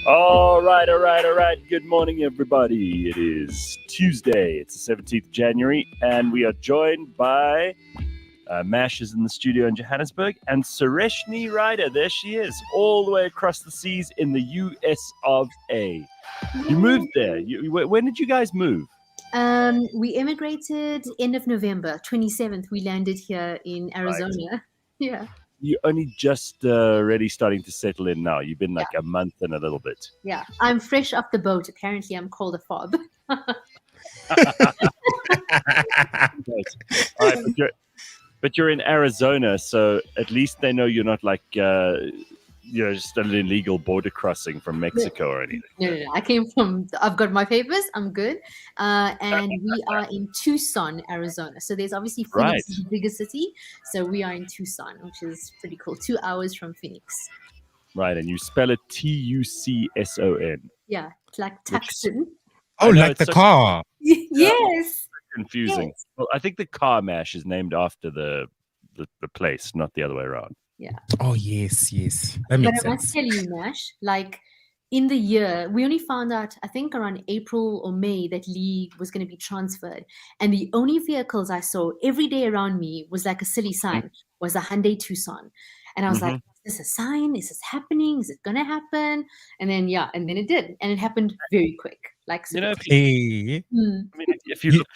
All right, all right, all right. Good morning, everybody. It is Tuesday. It's the 17th of January, and we are joined by Mash is in the studio in Johannesburg, and Sureshnie Rieder. There she is, all the way across the seas in the US of A. You moved there. When did you guys move? We immigrated end of November, 27th. We landed here in Arizona. Right. Yeah. You're only just really starting to settle in now. You've been like a month and a little bit. Yeah. I'm fresh off the boat. Apparently, I'm called a fob. All right, but you're in Arizona, so at least they know you're not like just an illegal border crossing from Mexico or anything. No. I've got my papers. I'm good. And we are in Tucson, Arizona. So there's obviously Phoenix, the biggest city. So we are in Tucson, which is pretty cool. 2 hours from Phoenix. Right, and you spell it Tucson. Yeah, it's like Tucson. Oh, like the car. Yes. Confusing. Yes. Well, I think the car Mash is named after the place, not the other way around. Yeah. Oh, yes. That makes sense. I must tell you, Mash, like in the year, we only found out, I think around April or May, that Lee was going to be transferred. And the only vehicles I saw every day around me was like a silly sign, was a Hyundai Tucson. And I was like, is this a sign? Is this happening? Is it going to happen? And then, it did. And it happened very quick. Like, so I mean, if you look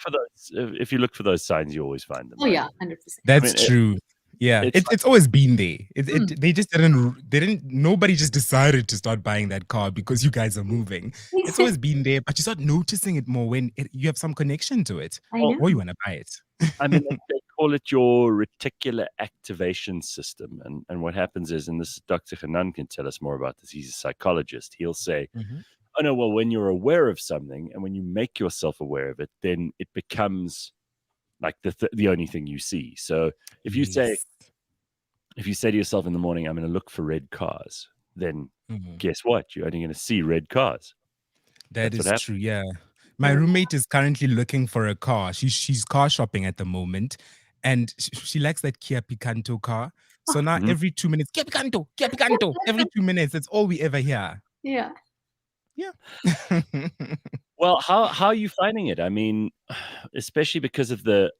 for those signs, you always find them. Oh, yeah, 100%. That's true. Yeah, it's always been there. They just didn't. Nobody just decided to start buying that car because you guys are moving. It's always been there, but you start noticing it more when you have some connection to it, or you want to buy it. I mean, they call it your reticular activation system, and what happens is, and this Dr. Hanan can tell us more about this. He's a psychologist. He'll say, "Oh no, well, when you're aware of something, and when you make yourself aware of it, then it becomes." Like the only thing you see. So if you say to yourself in the morning, I'm going to look for red cars, then guess what? You're only going to see red cars. That's is true. Yeah. My roommate is currently looking for a car. She's car shopping at the moment, and she likes that Kia Picanto car. So now every 2 minutes, Kia Picanto. Every 2 minutes, that's all we ever hear. Yeah. Well, how are you finding it? I mean, especially because of the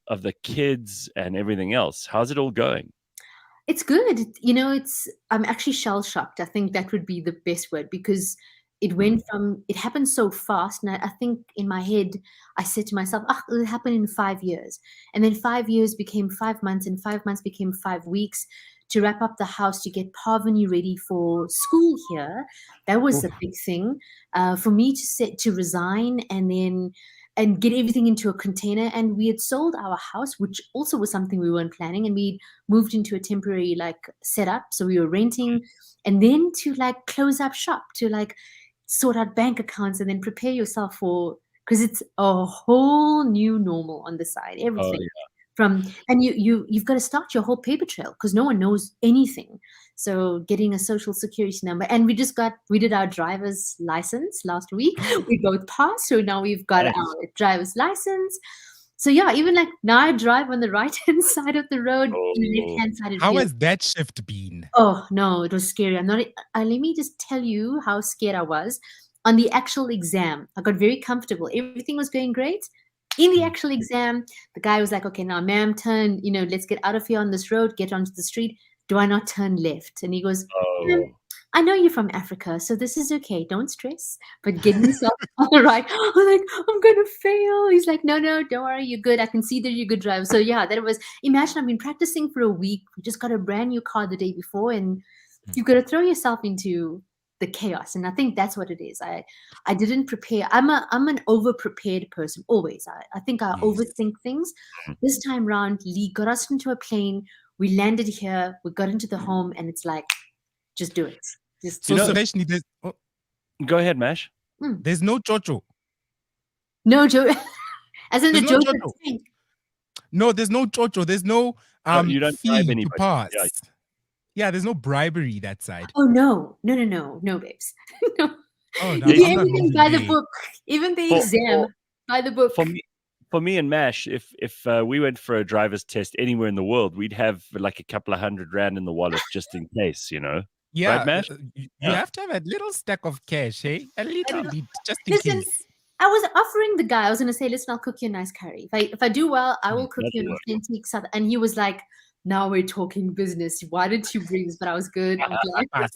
kids and everything else. How's it all going? It's good. I'm actually shell shocked. I think that would be the best word, because it went from, it happened so fast. And I think in my head, I said to myself, it'll happen in 5 years. And then 5 years became 5 months, and 5 months became 5 weeks. To wrap up the house, to get Parvani ready for school here. That was a big thing. For me to resign and get everything into a container. And we had sold our house, which also was something we weren't planning. And we moved into a temporary setup. So we were renting, and then to close up shop, to sort out bank accounts, and then prepare yourself because it's a whole new normal on the side, everything. Oh, yeah. And you've got to start your whole paper trail because no one knows anything. So getting a social security number, and we did our driver's license last week. We both passed, so now we've got our driver's license. So even now I drive on the right hand side of the road, the left hand side. How has that shift been? Oh no, it was scary. Let me just tell you how scared I was. On the actual exam, I got very comfortable. Everything was going great. In the actual exam, the guy was like, okay, now, ma'am, turn, let's get out of here on this road, get onto the street. Do I not turn left? And he goes, I know you're from Africa, so this is okay. Don't stress, but get yourself on the right. I'm like, I'm going to fail. He's like, no, don't worry. You're good. I can see that you're a good driver. So imagine I've been practicing for a week. We just got a brand new car the day before, and you've got to throw yourself into the chaos. And I think that's what it is. I didn't prepare. I'm an over prepared person always. I think I overthink things. This time round, Lee got us into a plane. We landed here. We got into the home, and it's like, just do it. Sureshnie, go ahead, Mash. There's no Jojo. No Jojo. As in there's the Jojo thing. No, there's no Jojo. There's no you don't fee bribe anybody. To pass. Yeah, there's no bribery that side. Oh, no, babes. No. Oh, no. Everything by the book. Even the exam, by the book. For me and Mash, if we went for a driver's test anywhere in the world, we'd have like a couple of $100 in the wallet just in case, Yeah, right, Mash? you Yeah. have to have a little stack of cash, hey? A little bit, just in Listen, case. I was offering the guy, I was going to say, listen, I'll cook you a nice curry. If I do well, I will cook you That'll an work. authentic South. And he was like, now we're talking business. Why didn't you bring this? But I was good. I was like, Pass.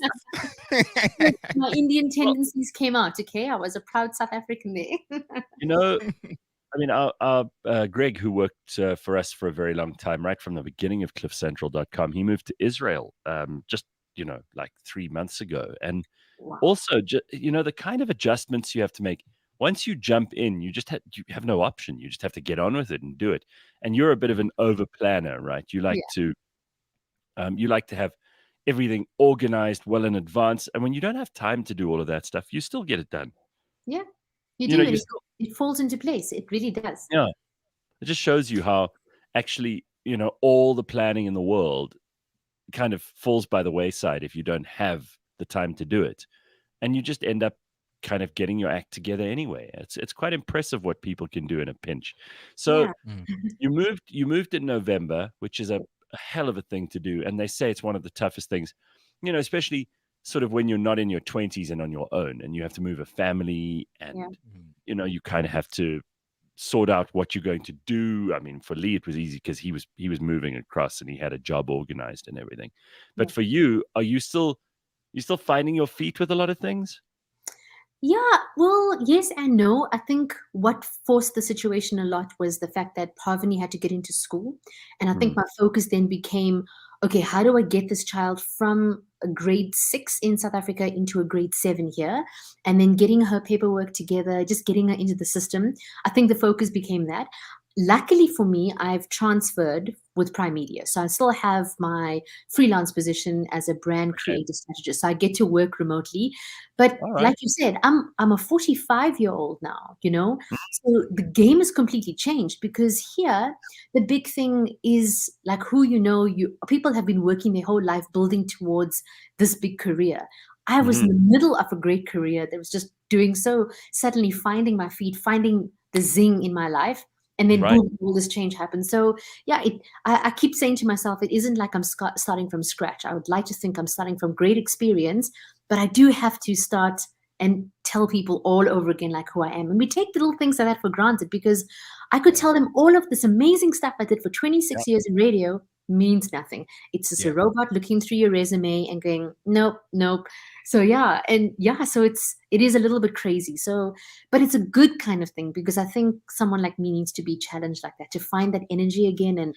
my Indian Well, tendencies came out. Okay. I was a proud South African there. you know, I mean, our Greg, who worked for us for a very long time, right from the beginning of cliffcentral.com, he moved to Israel just, like 3 months ago. And Wow. also, the kind of adjustments you have to make once you jump in, you have no option. You just have to get on with it and do it. And you're a bit of an over planner, right? Yeah. You like to have everything organized well in advance. And when you don't have time to do all of that stuff, you still get it done. Yeah. You You do. know, And you it, still, it falls into place. It really does. yeah. It just shows you how actually, all the planning in the world kind of falls by the wayside if you don't have the time to do it. And you just end up kind of getting your act together anyway. It's quite impressive what people can do in a pinch. So Yeah. Mm. you moved in November, which is a hell of a thing to do. And they say it's one of the toughest things, especially sort of when you're not in your 20s and on your own and you have to move a family Yeah. and you kind of have to sort out what you're going to do. I mean, for Lee, it was easy because he was moving across and he had a job organized and everything. Yeah. But for you, are you still finding your feet with a lot of things? Yeah, well, yes and no. I think what forced the situation a lot was the fact that Parvani had to get into school. And I think Mm, my focus then became, okay, how do I get this child from a grade 6 in South Africa into a grade 7 here? And then getting her paperwork together, just getting her into the system. I think the focus became that. Luckily for me, I've transferred with Prime Media. So I still have my freelance position as a brand okay. creative strategist. So I get to work remotely. But All right. like you said, I'm a 45-year-old now, Mm, So the game has completely changed because here the big thing is like who you people have been working their whole life building towards this big career. I was in mhm. the middle of a great career that was just doing so, suddenly finding my feet, finding the zing in my life, and then Right. boom, all this change happened. So yeah, I keep saying to myself, it isn't like I'm starting from scratch. I would like to think I'm starting from great experience, but I do have to start and tell people all over again like who I am. And we take little things like that for granted because I could tell them all of this amazing stuff I did for Yeah. 26 years in radio means nothing. It's just a Yeah. robot looking through your resume and going, nope, nope. So yeah, and yeah, so it is a little bit crazy. So, but it's a good kind of thing because I think someone like me needs to be challenged like that to find that energy again and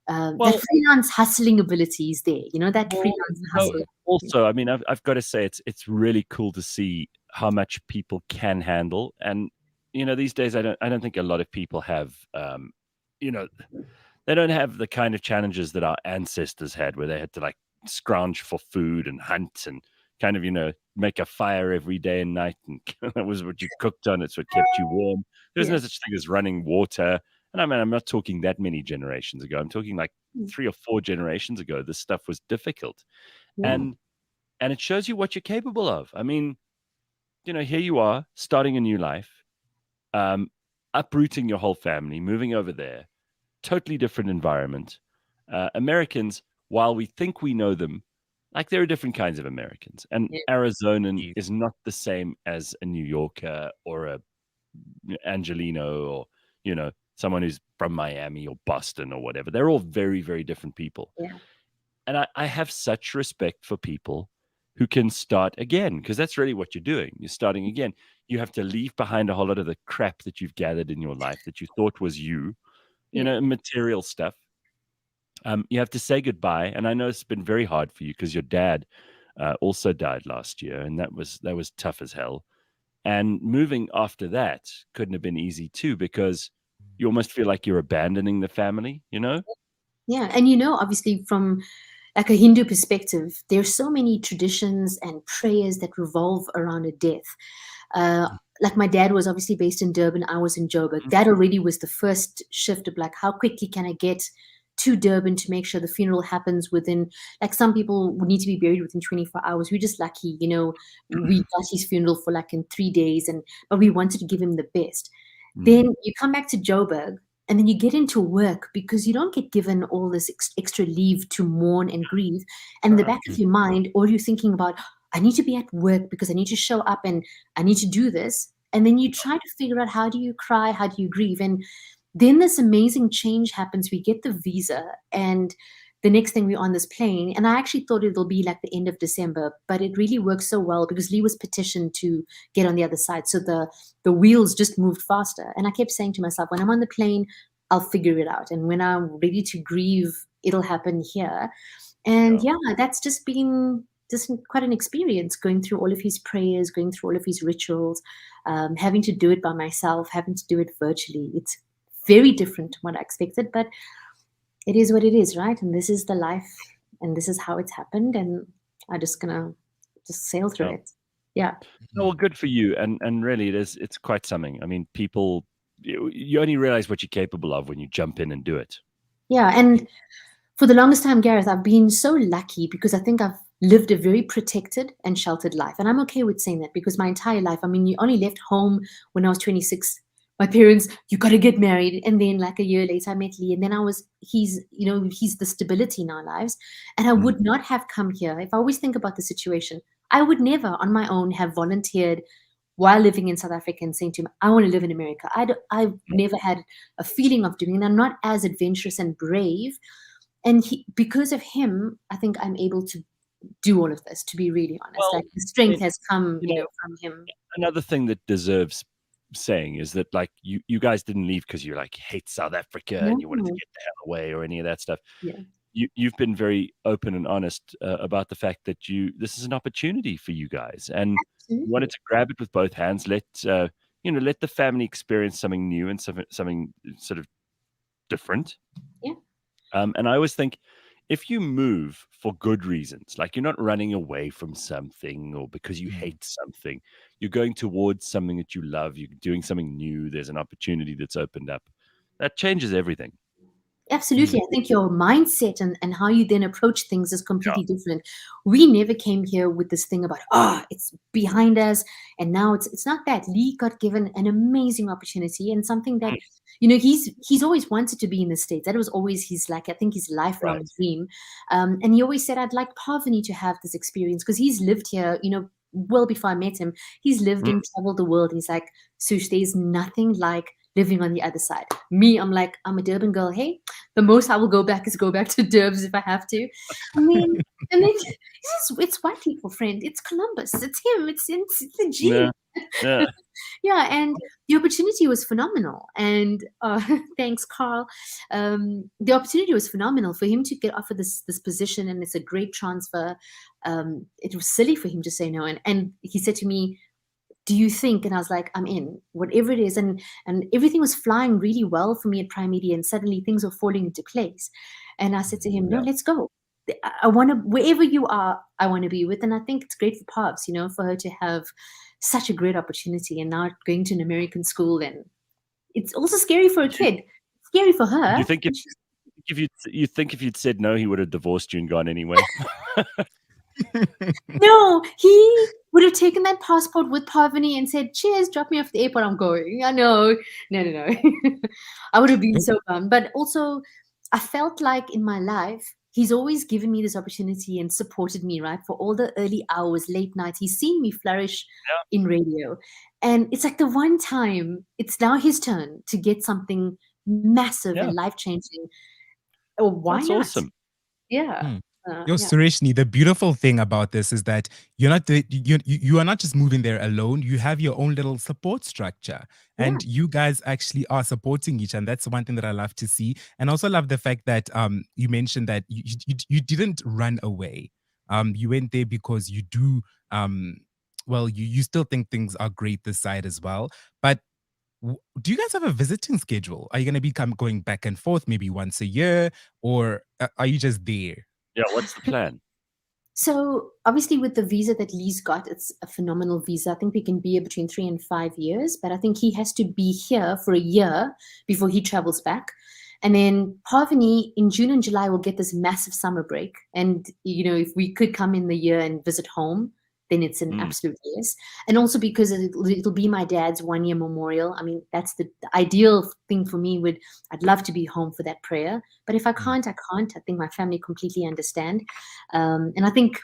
that Well, freelance hustling ability is there. That well, freelance hustle. also, I mean, I've got to say it's really cool to see how much people can handle. And these days I don't think a lot of people have you know they don't have the kind of challenges that our ancestors had where they had to like scrounge for food and hunt and kind of make a fire every day and night, and that was what you cooked on. It's what kept you warm. There's Yeah. no such thing as running water. And I mean, I'm not talking that many generations ago. I'm talking like Mm. 3 or 4 generations ago. This stuff was difficult. Yeah. And it shows you what you're capable of. I mean, here you are starting a new life, um, uprooting your whole family, moving over there, totally different environment. Americans, while we think we know them, like there are different kinds of Americans. And Yeah. Arizonan Yes. is not the same as a New Yorker or a Angelino or, someone who's from Miami or Boston or whatever. They're all very, very different people. Yeah. And I have such respect for people who can start again, because that's really what you're doing. You're starting again. You have to leave behind a whole lot of the crap that you've gathered in your life that you thought was you, Yeah. material stuff. You have to say goodbye. And I know it's been very hard for you because your dad also died last year, and that was tough as hell. And moving after that couldn't have been easy too, because you almost feel like you're abandoning the family, you know? Yeah. And obviously from like a Hindu perspective, there's so many traditions and prayers that revolve around a death. Uh, like my dad was obviously based in Durban, I was in Joburg. Mhm. That already was the first shift of like, how quickly can I get to Durban to make sure the funeral happens within, like some people would need to be buried within 24 hours. We're just lucky, we got his funeral for like in 3 days, but we wanted to give him the best. Mm. Then you come back to Joburg. and then you get into work because you don't get given all this extra leave to mourn and grieve. And in the back of your mind, all you're thinking about, I need to be at work because I need to show up and I need to do this. And then you try to figure out, how do you cry? How do you grieve? And then this amazing change happens. We get the visa, and the next thing we're on this plane. And I actually thought it'll be like the end of December, but it really works so well because Lee was petitioned to get on the other side. So the wheels just moved faster. And I kept saying to myself, when I'm on the plane, I'll figure it out. And when I'm ready to grieve, it'll happen here. And yeah, that's just been just quite an experience, going through all of his prayers, going through all of his rituals, having to do it by myself, having to do it virtually. It's very different to what I expected, but it is what it is, right? And this is the life, and this is how it's happened, and I'm just gonna just sail through it. Yeah. Well, good for you, and really, it's quite something. I mean, people, you only realize what you're capable of when you jump in and do it. Yeah, and for the longest time, Gareth, I've been so lucky because I think I've lived a very protected and sheltered life, and I'm okay with saying that because my entire life, I mean, you only left home when I was 26. My parents, you got to get married. And then like a year later, I met Lee. And then he's the stability in our lives. And I would not have come here. If I always think about the situation, I would never on my own have volunteered while living in South Africa and saying to him, I want to live in America. I've never had a feeling of doing it. I'm not as adventurous and brave. And because of him, I think I'm able to do all of this, to be really honest. Well, like the strength has come, from him. Another thing that deserves saying is that, like, you guys didn't leave because you like hate South Africa and you wanted to get the hell away or any of that stuff. Yeah. You've been very open and honest about the fact that this is an opportunity for you guys, and you wanted to grab it with both hands. Let the family experience something new and something sort of different. Yeah. And I always think, if you move for good reasons, like you're not running away from something or because you hate something, you're going towards something that you love, you're doing something new, there's an opportunity that's opened up, that changes everything. Absolutely. I think your mindset and how you then approach things is completely different. We never came here with this thing about, it's behind us. And now it's not that. Lee got given an amazing opportunity and something that, he's always wanted to be in the States. That was always his lifelong dream. And he always said, I'd like Parvani to have this experience because he's lived here, well before I met him. He's lived and traveled the world. He's like, Sush, there's nothing like living on the other side. Me, I'm like, I'm a Durban girl. Hey, the most I will go back to Durbs if I have to. I mean, and then it's white people, friend. It's Columbus. It's him. It's the G. Yeah. Yeah, and the opportunity was phenomenal. And thanks, Carl. The opportunity was phenomenal for him to get offered this position, and it's a great transfer. It was silly for him to say no. And he said to me, do you think? And I was like, I'm in, whatever it is. And everything was flying really well for me at Prime Media, and suddenly things were falling into place. And I said to him, no, let's go. I want to, wherever you are, I want to be with. And I think it's great for Pavs, for her to have such a great opportunity, and now going to an American school. And it's also scary for a kid. Scary for her. You think if you'd said no, he would have divorced you and gone anyway? No, he would have taken that passport with Parvani and said, cheers, drop me off the airport, I'm going. I know. No. I would have been so bummed. But also, I felt like in my life, he's always given me this opportunity and supported me, right? For all the early hours, late nights. He's seen me flourish in radio. And it's like the one time, it's now his turn to get something massive and life-changing. Oh, why That's not? awesome. Yeah. Sureshnie, the beautiful thing about this is that you are not just moving there alone. You have your own little support structure, and you guys actually are supporting each. And that's one thing that I love to see. And also love the fact that you mentioned that you didn't run away. You went there because you do. You still think things are great this side as well, but. Do you guys have a visiting schedule? Are you going to be going back and forth maybe once a year, or are you just there? Yeah, what's the plan? So obviously with the visa that Lee's got, it's a phenomenal visa. I think we can be here between 3 and 5 years, but I think he has to be here for a year before he travels back. And then Parvani in June and July will get this massive summer break. And, if we could come in the year and visit home, then it's an absolute yes. And also because it'll be my dad's 1-year memorial. I mean, that's the ideal thing for me. I'd love to be home for that prayer, but if I can't, I can't. I think my family completely understand, and I think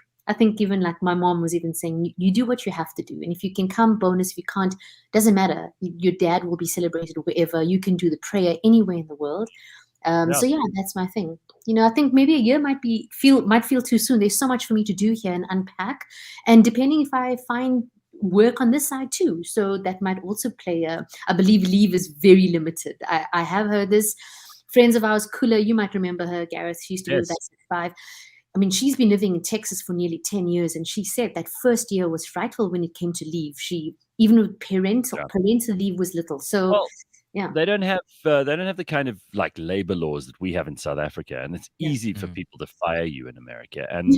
even like my mom was even saying, you do what you have to do, and if you can come, bonus. If you can't, doesn't matter. Your dad will be celebrated wherever. You can do the prayer anywhere in the world. So yeah, that's my thing. I think maybe a year might feel too soon. There's so much for me to do here and unpack, and depending if I find work on this side too, so that might also play I believe leave is very limited. I have heard this. Friends of ours, Kula, you might remember her, Gareth. She used to be with us at 5. I mean, she's been living in Texas for nearly 10 years, and she said that first year was frightful when it came to leave. Even with parental leave was little. So. Well, yeah. They don't have the kind of like labor laws that we have in South Africa, and it's easy for people to fire you in America. And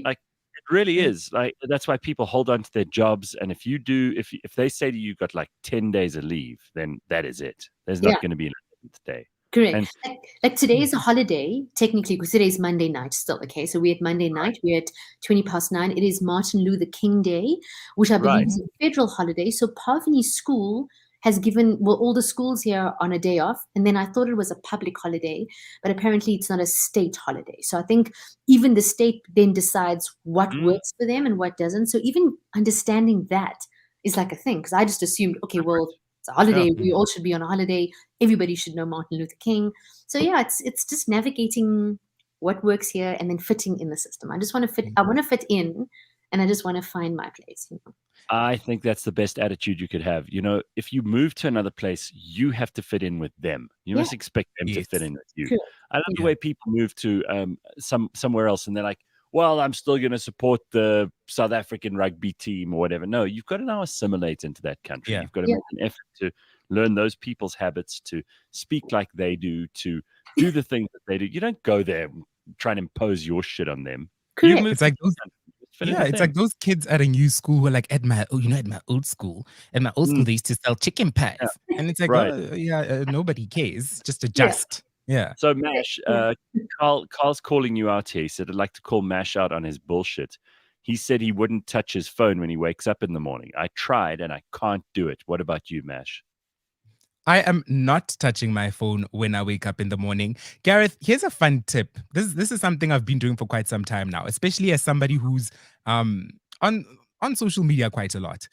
like it really is like that's why people hold on to their jobs. And if they say to you, you've got like 10 days of leave, then that is it. There's not going to be an 11th day. Correct. Like today is a holiday, technically, because today is Monday night still, okay? So we're at Monday night. We're at 9:20. It is Martin Luther King Day, which I believe is a federal holiday. So Parveni's school has given, all the schools here on a day off. And then I thought it was a public holiday, but apparently it's not a state holiday. So I think even the state then decides what works for them and what doesn't. So even understanding that is like a thing, because I just assumed, okay, well, it's a holiday. We all should be on a holiday. Everybody should know Martin Luther King. So yeah, it's just navigating what works here and then fitting in the system. I just want to fit. I want to fit in, and I just want to find my place. I think that's the best attitude you could have. If you move to another place, you have to fit in with them. You must expect them to fit in with you. True. I love the way people move to somewhere else and they're like, well, I'm still going to support the South African rugby team or whatever. No, you've got to now assimilate into that country. You've got to make an effort to learn those people's habits, to speak like they do, to do the things that they do. You don't go there and try and impose your shit on them. Correct. It's like those. It's like those kids at a new school who are like, at my old school, they used to sell chicken pies. And it's like, nobody cares. Just adjust. Yeah. So Mash, Carl's calling you out here. He said, I'd like to call Mash out on his bullshit. He said he wouldn't touch his phone when he wakes up in the morning. I tried and I can't do it. What about you, Mash? I am not touching my phone when I wake up in the morning. Gareth, here's a fun tip. This is something I've been doing for quite some time now, especially as somebody who's on social media quite a lot.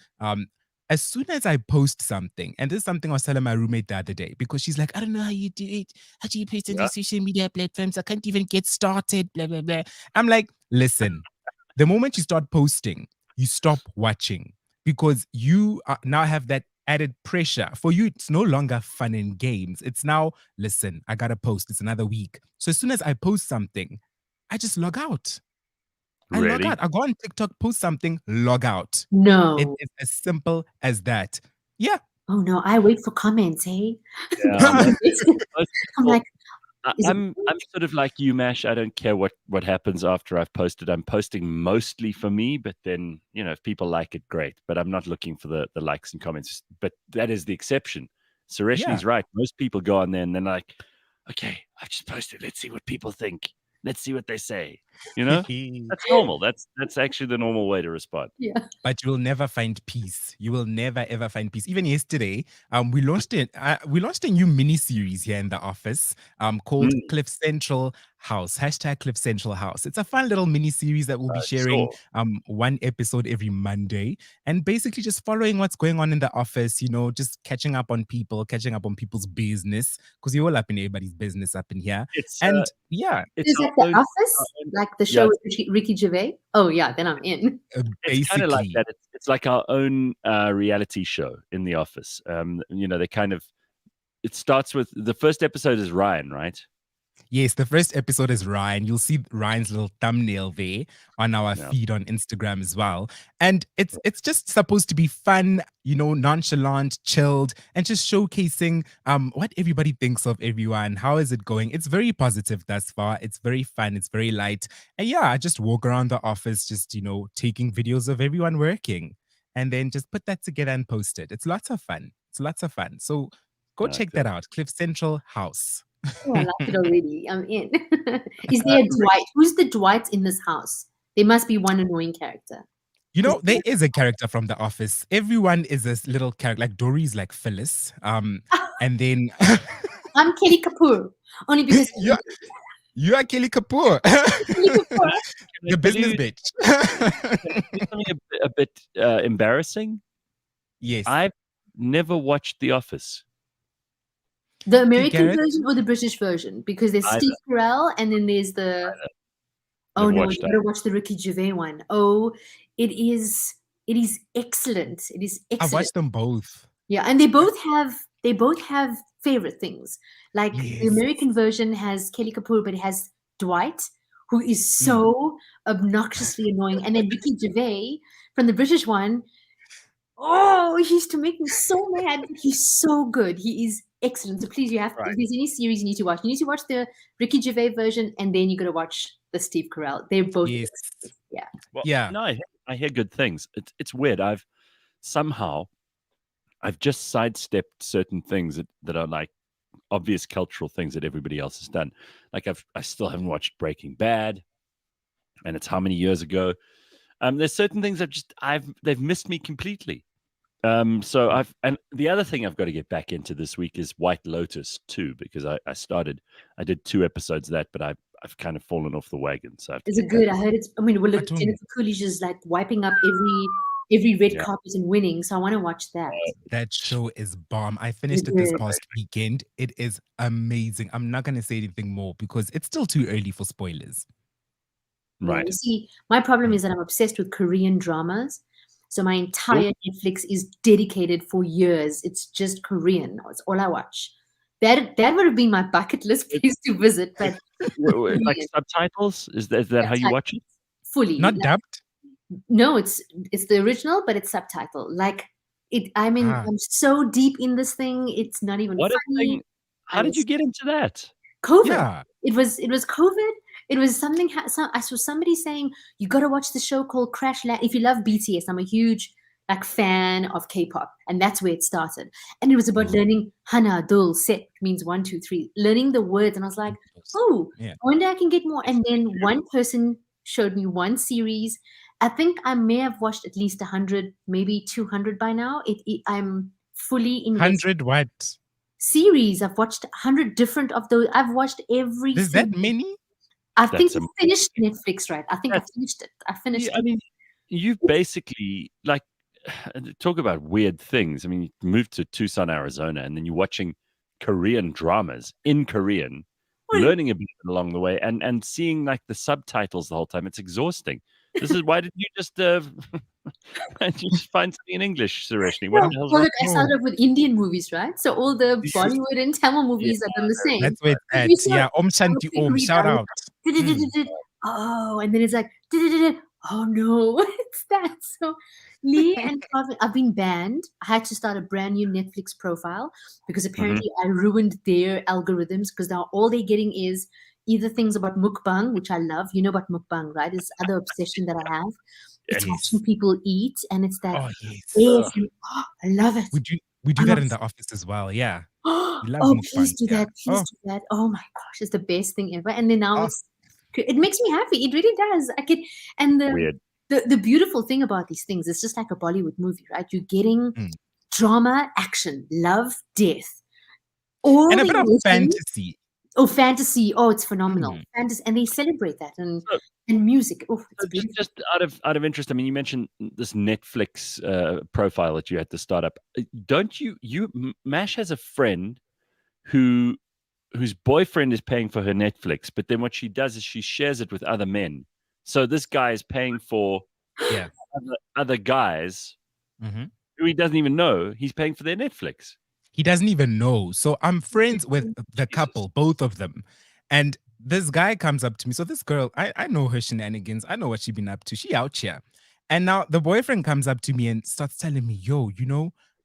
As soon as I post something, and this is something I was telling my roommate the other day, because she's like, I don't know how you do it. How do you post on these social media platforms? I can't even get started, blah, blah, blah. I'm like, listen, the moment you start posting, you stop watching, because you now have that added pressure. For you, it's no longer fun and games. It's now, listen, I got to post. It's another week. So as soon as I post something, I just log out. Really? I log out. I go on TikTok, post something, log out. No. It's as simple as that. Yeah. Oh no, I wait for comments, hey? Yeah, I'm like, I'm sort of like you, Mash. I don't care what happens after I've posted. I'm posting mostly for me, but then, if people like it, great. But I'm not looking for the likes and comments. But that is the exception. Sureshnie's right. Most people go on there and they're like, okay, I've just posted. Let's see what people think. Let's see what they say. That's normal. That's actually the normal way to respond. Yeah. But you will never find peace. You will never ever find peace. Even yesterday, we launched a new mini series here in the office called Cliff Central House. #Cliff Central House. It's a fun little mini series that we'll be sharing one episode every Monday, and basically just following what's going on in the office. Just catching up on people's business, because you're all up in everybody's business up in here. It's is that the office? Like the show with Ricky Gervais? Oh yeah, then I'm in. It's kind of like that. It's like our own reality show in the office. They kind of, it starts with, the first episode is Ryan, right? Yes, the first episode is Ryan. You'll see Ryan's little thumbnail there on our feed on Instagram as well. And it's just supposed to be fun, nonchalant, chilled, and just showcasing what everybody thinks of everyone. How is it going? It's very positive thus far. It's very fun. It's very light. And yeah, I just walk around the office, just, taking videos of everyone working, and then just put that together and post it. It's lots of fun. So go check that out. Cliff Central House. Oh, I like it already. I'm in. Is there a Dwight? Who's the Dwight in this house? There must be one annoying character. You know, there is a character from The Office. Everyone is this little character. Like Dory's like Phyllis. And then I'm Kelly Kapoor, only because you are Kelly Kapoor, Kelly Kapoor. the tell business you, bitch. something a bit embarrassing? Yes. I've never watched The Office. The See, American Gareth, version or the British version? Because there's Either, Steve Carell and then there's the oh never no, you watched that. gotta watch the Ricky Gervais one. Oh, it is excellent. It is I excellent. watched them both. Yeah, and they both have favorite things. Like the Yes. American version has Kelly Kapoor, but it has Dwight, who is Mm. so obnoxiously annoying. And then Ricky Gervais from the British one, oh, he used to make me so mad. But he's so good. He is excellent. So please, you have Right. if there's any series you need to watch, you need to watch the Ricky Gervais version, and then you got to watch the Steve Carell. They're both Yes. excellent. Yeah. Well, Yeah. no, I hear good things. It's weird. I've just sidestepped certain things that are like obvious cultural things that everybody else has done. Like I still haven't watched Breaking Bad, and it's how many years ago. There's certain things they've missed me completely. So and the other thing I've got to get back into this week is White Lotus too, because I did 2 episodes of that, but I've kind of fallen off the wagon. So I have to Is get it good? back. I heard it's. I mean, well, I look, don't. Jennifer Coolidge is like wiping up every red Yeah. carpet and winning. So I want to watch that. That show is bomb. I finished it Is this it? past weekend. It is amazing. I'm not going to say anything more because it's still too early for spoilers. Yeah, Right. you see, my problem is that I'm obsessed with Korean dramas. So my entire Netflix is dedicated for years. It's just Korean. It's all I watch. That would have been my bucket list place to visit, but Like Korean. subtitles? Is that how you watch it? Fully. Not Like, dubbed? no, it's the original, but it's subtitle. Like I'm so deep in this thing. It's not even What a funny. thing! How did you get into that? COVID. Yeah. It was COVID. It was something. I saw somebody saying you got to watch the show called Crash Land. If you love BTS, I'm a huge fan of K-pop, and that's where it started. And it was about learning Hana, Dul, Set means 1, 2, 3, learning the words. And I was like, oh, Yeah. I wonder I can get more. And then one person showed me one series. I think I may have watched at least 100, maybe 200 by now. I'm fully invested. 100 what? Series. I've watched 100 different of those. I've watched every There's that single. many? I think That's I finished Netflix, right? I think I finished it. I finished I it. mean, you've basically like talk about weird things. I mean, you moved to Tucson, Arizona, and then you're watching Korean dramas in Korean, learning a bit along the way, and seeing like the subtitles the whole time. It's exhausting. This is why did you just why didn't you just find something in English, Sureshnie? What the hell's Well, wrong? look, I started off with Indian movies, right? So all the Bollywood and Tamil movies are done the same. That's where it's But at. you saw Yeah. Om Shanti Om. Shout out. Oh, and then it's like, oh no, it's that. So Lee and Calvin, I've been banned. I had to start a brand new Netflix profile because apparently I ruined their algorithms because now all they're getting is either things about mukbang, which I love. You know about mukbang, right? It's other obsession that I have. It's watching people eat, and it's that. Oh, yes. ASMR. I love it. We do that in the office as well. Yeah. We love mukbang. Please do that. Please do that. Oh my gosh, it's the best thing ever. And then now it makes me happy. It really does. And Weird. the beautiful thing about these things, it's just like a Bollywood movie, right? You're getting drama, action, love, death. And a bit of fantasy. Oh, fantasy. Oh, it's phenomenal. Fantasy, and they celebrate that and music. Oh, it's beautiful. Just out of interest, I mean, you mentioned this Netflix profile that you had to start up. Don't you Mash has a friend whose boyfriend is paying for her Netflix, but then what she does is she shares it with other men. So this guy is paying for other guys who he doesn't even know. He's paying for their Netflix. He doesn't even know. So I'm friends with the couple, both of them. And this guy comes up to me. So this girl, I know her shenanigans. I know what she's been up to. She out here. And now the boyfriend comes up to me and starts telling me, yo,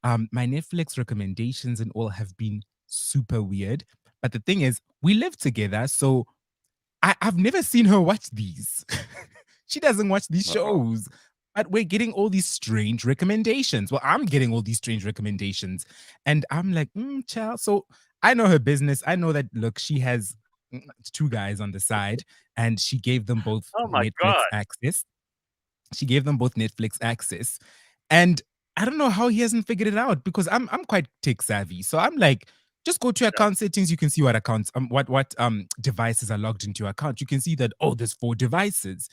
my Netflix recommendations and all have been super weird. But the thing is, we live together. So I've never seen her watch these. She doesn't watch these shows. But we're getting all these strange recommendations. Well, I'm getting all these strange recommendations. And I'm like, child. So I know her business. I know that, look, she has 2 guys on the side. And she gave them both Netflix access. She gave them both Netflix access. And I don't know how he hasn't figured it out because I'm quite tech savvy. So I'm like, just go to your account settings. You can see what accounts, what devices are logged into your account. You can see that, oh, there's 4 devices,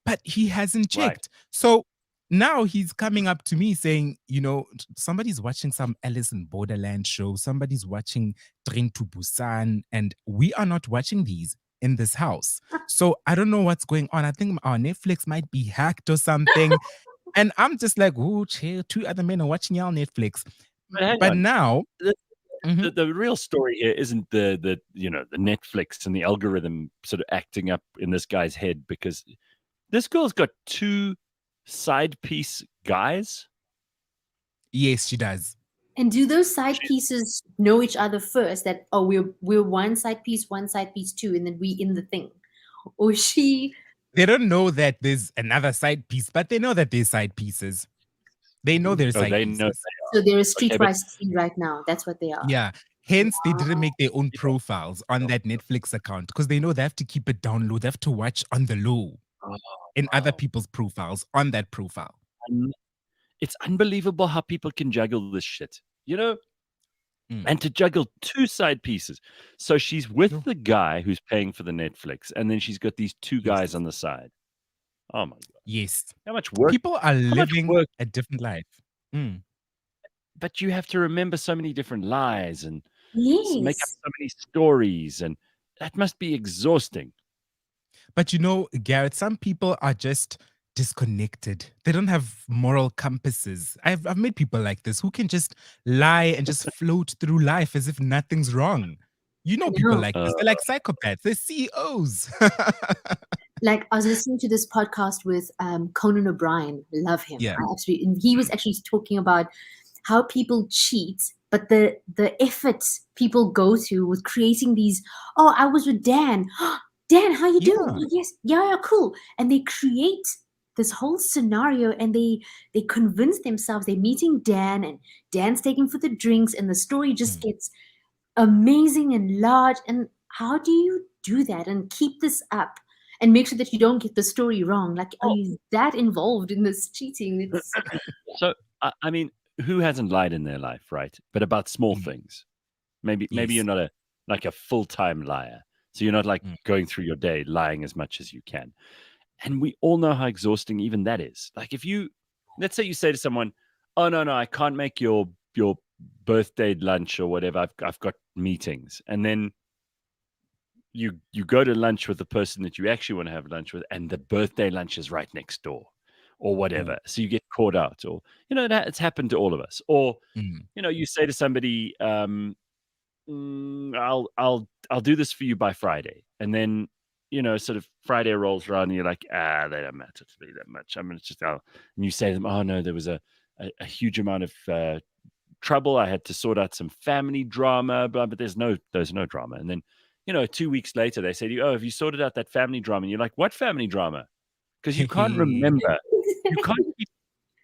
but he hasn't Right. checked. So now he's coming up to me saying, somebody's watching some Alice in Borderland show, somebody's watching Train to Busan, and we are not watching these in this house. So I don't know what's going on. I think our Netflix might be hacked or something. And I'm just like, oh, chill, 2 other men are watching y'all Netflix. But hang But on. now, The real story here isn't the Netflix and the algorithm sort of acting up in this guy's head, because this girl's got 2 side piece guys. yes, she does. And do those side pieces know each other first? That we're one side piece too, and then we in the thing, or she? They don't know that there's another side piece, but they know that there's side pieces. They know there's side They pieces. know So they're a streetwise but team right now. That's what they are. Yeah. Hence, they didn't make their own profiles on that Netflix account because they know they have to keep it down low. They have to watch on the low in other people's profiles on that profile. It's unbelievable how people can juggle this shit, Mm. and to juggle 2 side pieces. So she's with the guy who's paying for the Netflix, and then she's got these 2 guys on the side. Oh my God. Yes. How much work? People are living a different life. Mm. But you have to remember so many different lies and make up Yes. so many stories, and that must be exhausting. But Gareth, some people are just disconnected. They don't have moral compasses. I've met people like this who can just lie and just float through life as if nothing's wrong. People like this. They're like psychopaths. They're CEOs. Like, I was listening to this podcast with Conan O'Brien. Love him. Yeah. And he was actually talking about how people cheat, but the effort people go through with creating these. Oh, I was with Dan. Dan, how you doing? Oh, yes, yeah, cool. And they create this whole scenario, and they convince themselves they're meeting Dan, and Dan's taking for the drinks, and the story just gets amazing and large. And how do you do that and keep this up and make sure that you don't get the story wrong? Like, are you that involved in this cheating? It's So, I mean, who hasn't lied in their life, right? But about small things. Maybe you're not a full-time liar. So you're not like going through your day lying as much as you can. And we all know how exhausting even that is. Like, let's say you say to someone, "Oh, no, I can't make your birthday lunch or whatever. I've got meetings." And then you go to lunch with the person that you actually want to have lunch with, and the birthday lunch is right next door or whatever. So you get caught out, or, it's happened to all of us. Or, you say to somebody, I'll do this for you by Friday. And then, sort of Friday rolls around and you're like, they don't matter to me that much. I'm going to and you say to them, "Oh no, there was a huge amount of trouble. I had to sort out some family drama, but there's no drama." And then, 2 weeks later, they say to you, "Oh, have you sorted out that family drama?" And you're like, "What family drama?" Because you can't remember.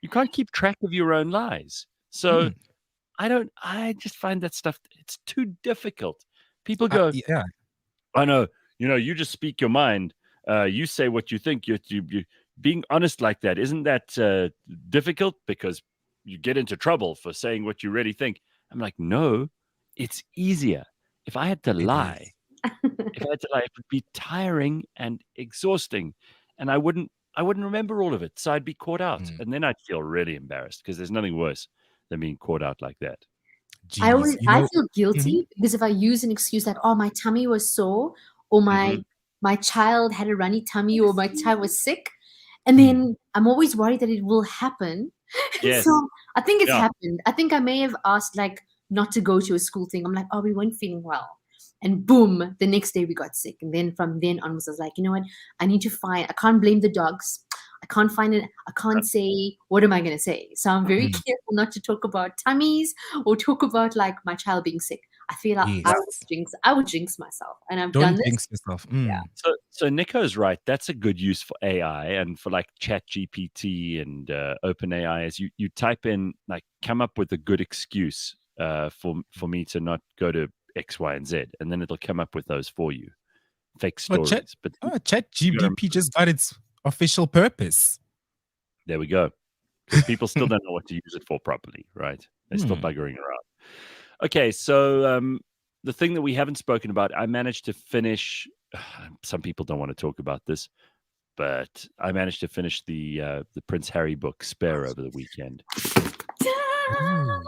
You can't keep track of your own lies. So I just find that stuff, it's too difficult. People go, yeah. "I know, you just speak your mind. You say what you think. You being honest like that, isn't that difficult? Because you get into trouble for saying what you really think." I'm like, no, it's easier. If I had to lie, it would be tiring and exhausting, and I wouldn't remember all of it. So I'd be caught out, and then I'd feel really embarrassed, because there's nothing worse than being caught out like that. Jeez, I feel guilty because if I use an excuse like, "Oh, my tummy was sore," or my child had a runny tummy, or my child was sick, and then I'm always worried that it will happen. Yes. So I think it's happened. I think I may have asked like not to go to a school thing. I'm like, "Oh, we weren't feeling well." And boom, the next day we got sick. And then from then onwards, I was like, you know what? I can't blame the dogs. I can't find it. I can't say, what am I going to say? So I'm very careful not to talk about tummies or talk about like my child being sick. I feel like I would jinx myself. And I've done this. Jinx yourself. Yeah. So Nico's right. That's a good use for AI and for like Chat GPT and OpenAI, is you type in, like, come up with a good excuse for me to not go to X, Y, and Z, and then it'll come up with those for you. Fake stories. Chat GBP just got its official purpose. There we go. Because people still don't know what to use it for properly, right? They're still Hmm. buggering around. Okay, so the thing that we haven't spoken about, I managed to finish. Some people don't want to talk about this, but I managed to finish the Prince Harry book, Spare, over the weekend. Ooh.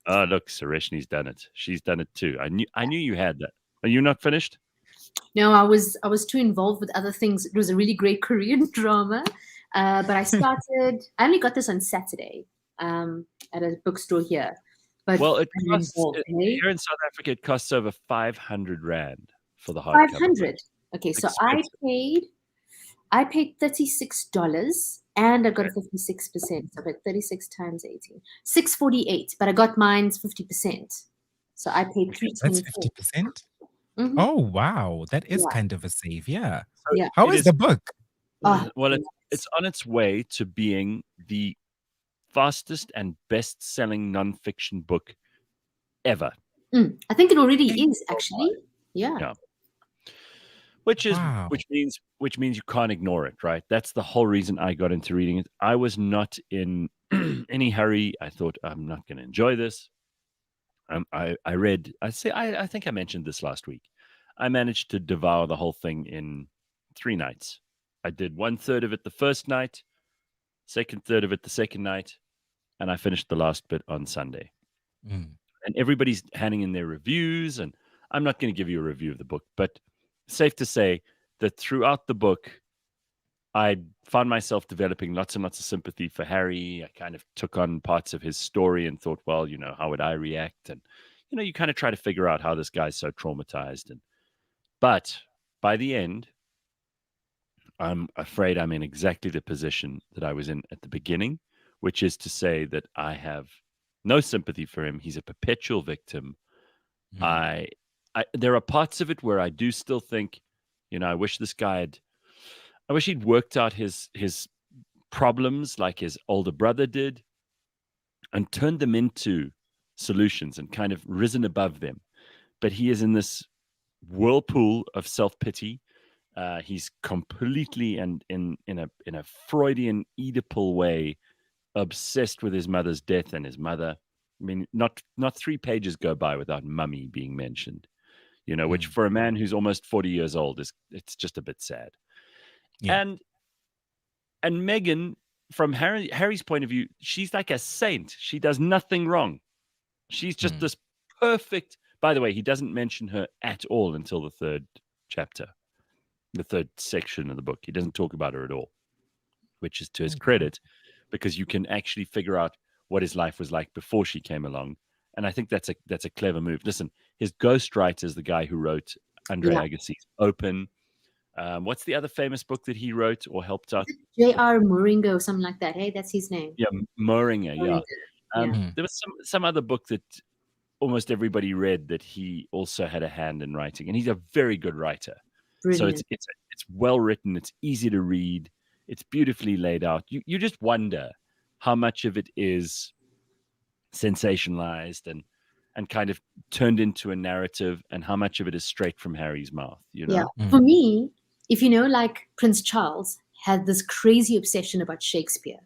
Oh, look, Sureshnie's done it. She's done it too. I knew you had that. Are you not finished? No, I was too involved with other things. It was a really great Korean drama, but I started. I only got this on Saturday at a bookstore here. But Well, it I'm costs involved, hey? here in South Africa. It costs over 500 rand for the hardcover, but 500. Okay, it's so I expensive. paid I paid $36 and I got Okay. a 56%. So I paid 36 times 18. 648, but I got mine's 50%. So I paid Okay. That's 324. 50%? Mm-hmm. Oh, wow. That is Yeah, kind of a save. Yeah. So yeah. How it is is. the book? Oh, Well, nice. it's on its way to being the fastest and best-selling nonfiction book ever. I think it already Eh, is actually. Yeah. Yeah. Which Wow. means you can't ignore it, right? That's the whole reason I got into reading it. I was not in any hurry. I thought I'm not going to enjoy this. I read. I think I mentioned this last week. I managed to devour the whole thing in 3 nights. I did 1/3 of it the first night, second third of it the second night, and I finished the last bit on Sunday. Mm. And everybody's handing in their reviews, and I'm not going to give you a review of the book, but safe to say that throughout the book, I found myself developing lots and lots of sympathy for Harry. I kind of took on parts of his story and thought, well, how would I react? And you kind of try to figure out how this guy's so traumatized. But by the end, I'm afraid I'm in exactly the position that I was in at the beginning, which is to say that I have no sympathy for him. He's a perpetual victim. Mm. I, there are parts of it where I do still think, I wish this guy had. I wish he'd worked out his problems like his older brother did and turned them into solutions and kind of risen above them. But he is in this whirlpool of self-pity. He's completely and in a Freudian Oedipal way obsessed with his mother's death and his mother. I mean, not 3 pages go by without mummy being mentioned. Which Mm. for a man who's almost 40 years old it's just a bit sad. Yeah. And Megan, from Harry's point of view, she's like a saint. She does nothing wrong. She's just Mm. this perfect. By the way, he doesn't mention her at all until the third chapter, the third section of the book. He doesn't talk about her at all, which is to his Okay. credit, because you can actually figure out what his life was like before she came along. And I think that's a clever move. Listen, his ghostwriter is the guy who wrote Andre Yeah. Agassi's Open. What's the other famous book that he wrote or helped out? J.R. Moringa or something like that. Hey, that's his name. Yeah, Moringa. Yeah, Moringa. Yeah. Mm. there was some other book that almost everybody read that he also had a hand in writing, and he's a very good writer. So Brilliant. it's well written. It's easy to read. It's beautifully laid out. You just wonder how much of it is sensationalized and kind of turned into a narrative, and how much of it is straight from Harry's mouth. Yeah. Mm. For me, if like Prince Charles had this crazy obsession about Shakespeare.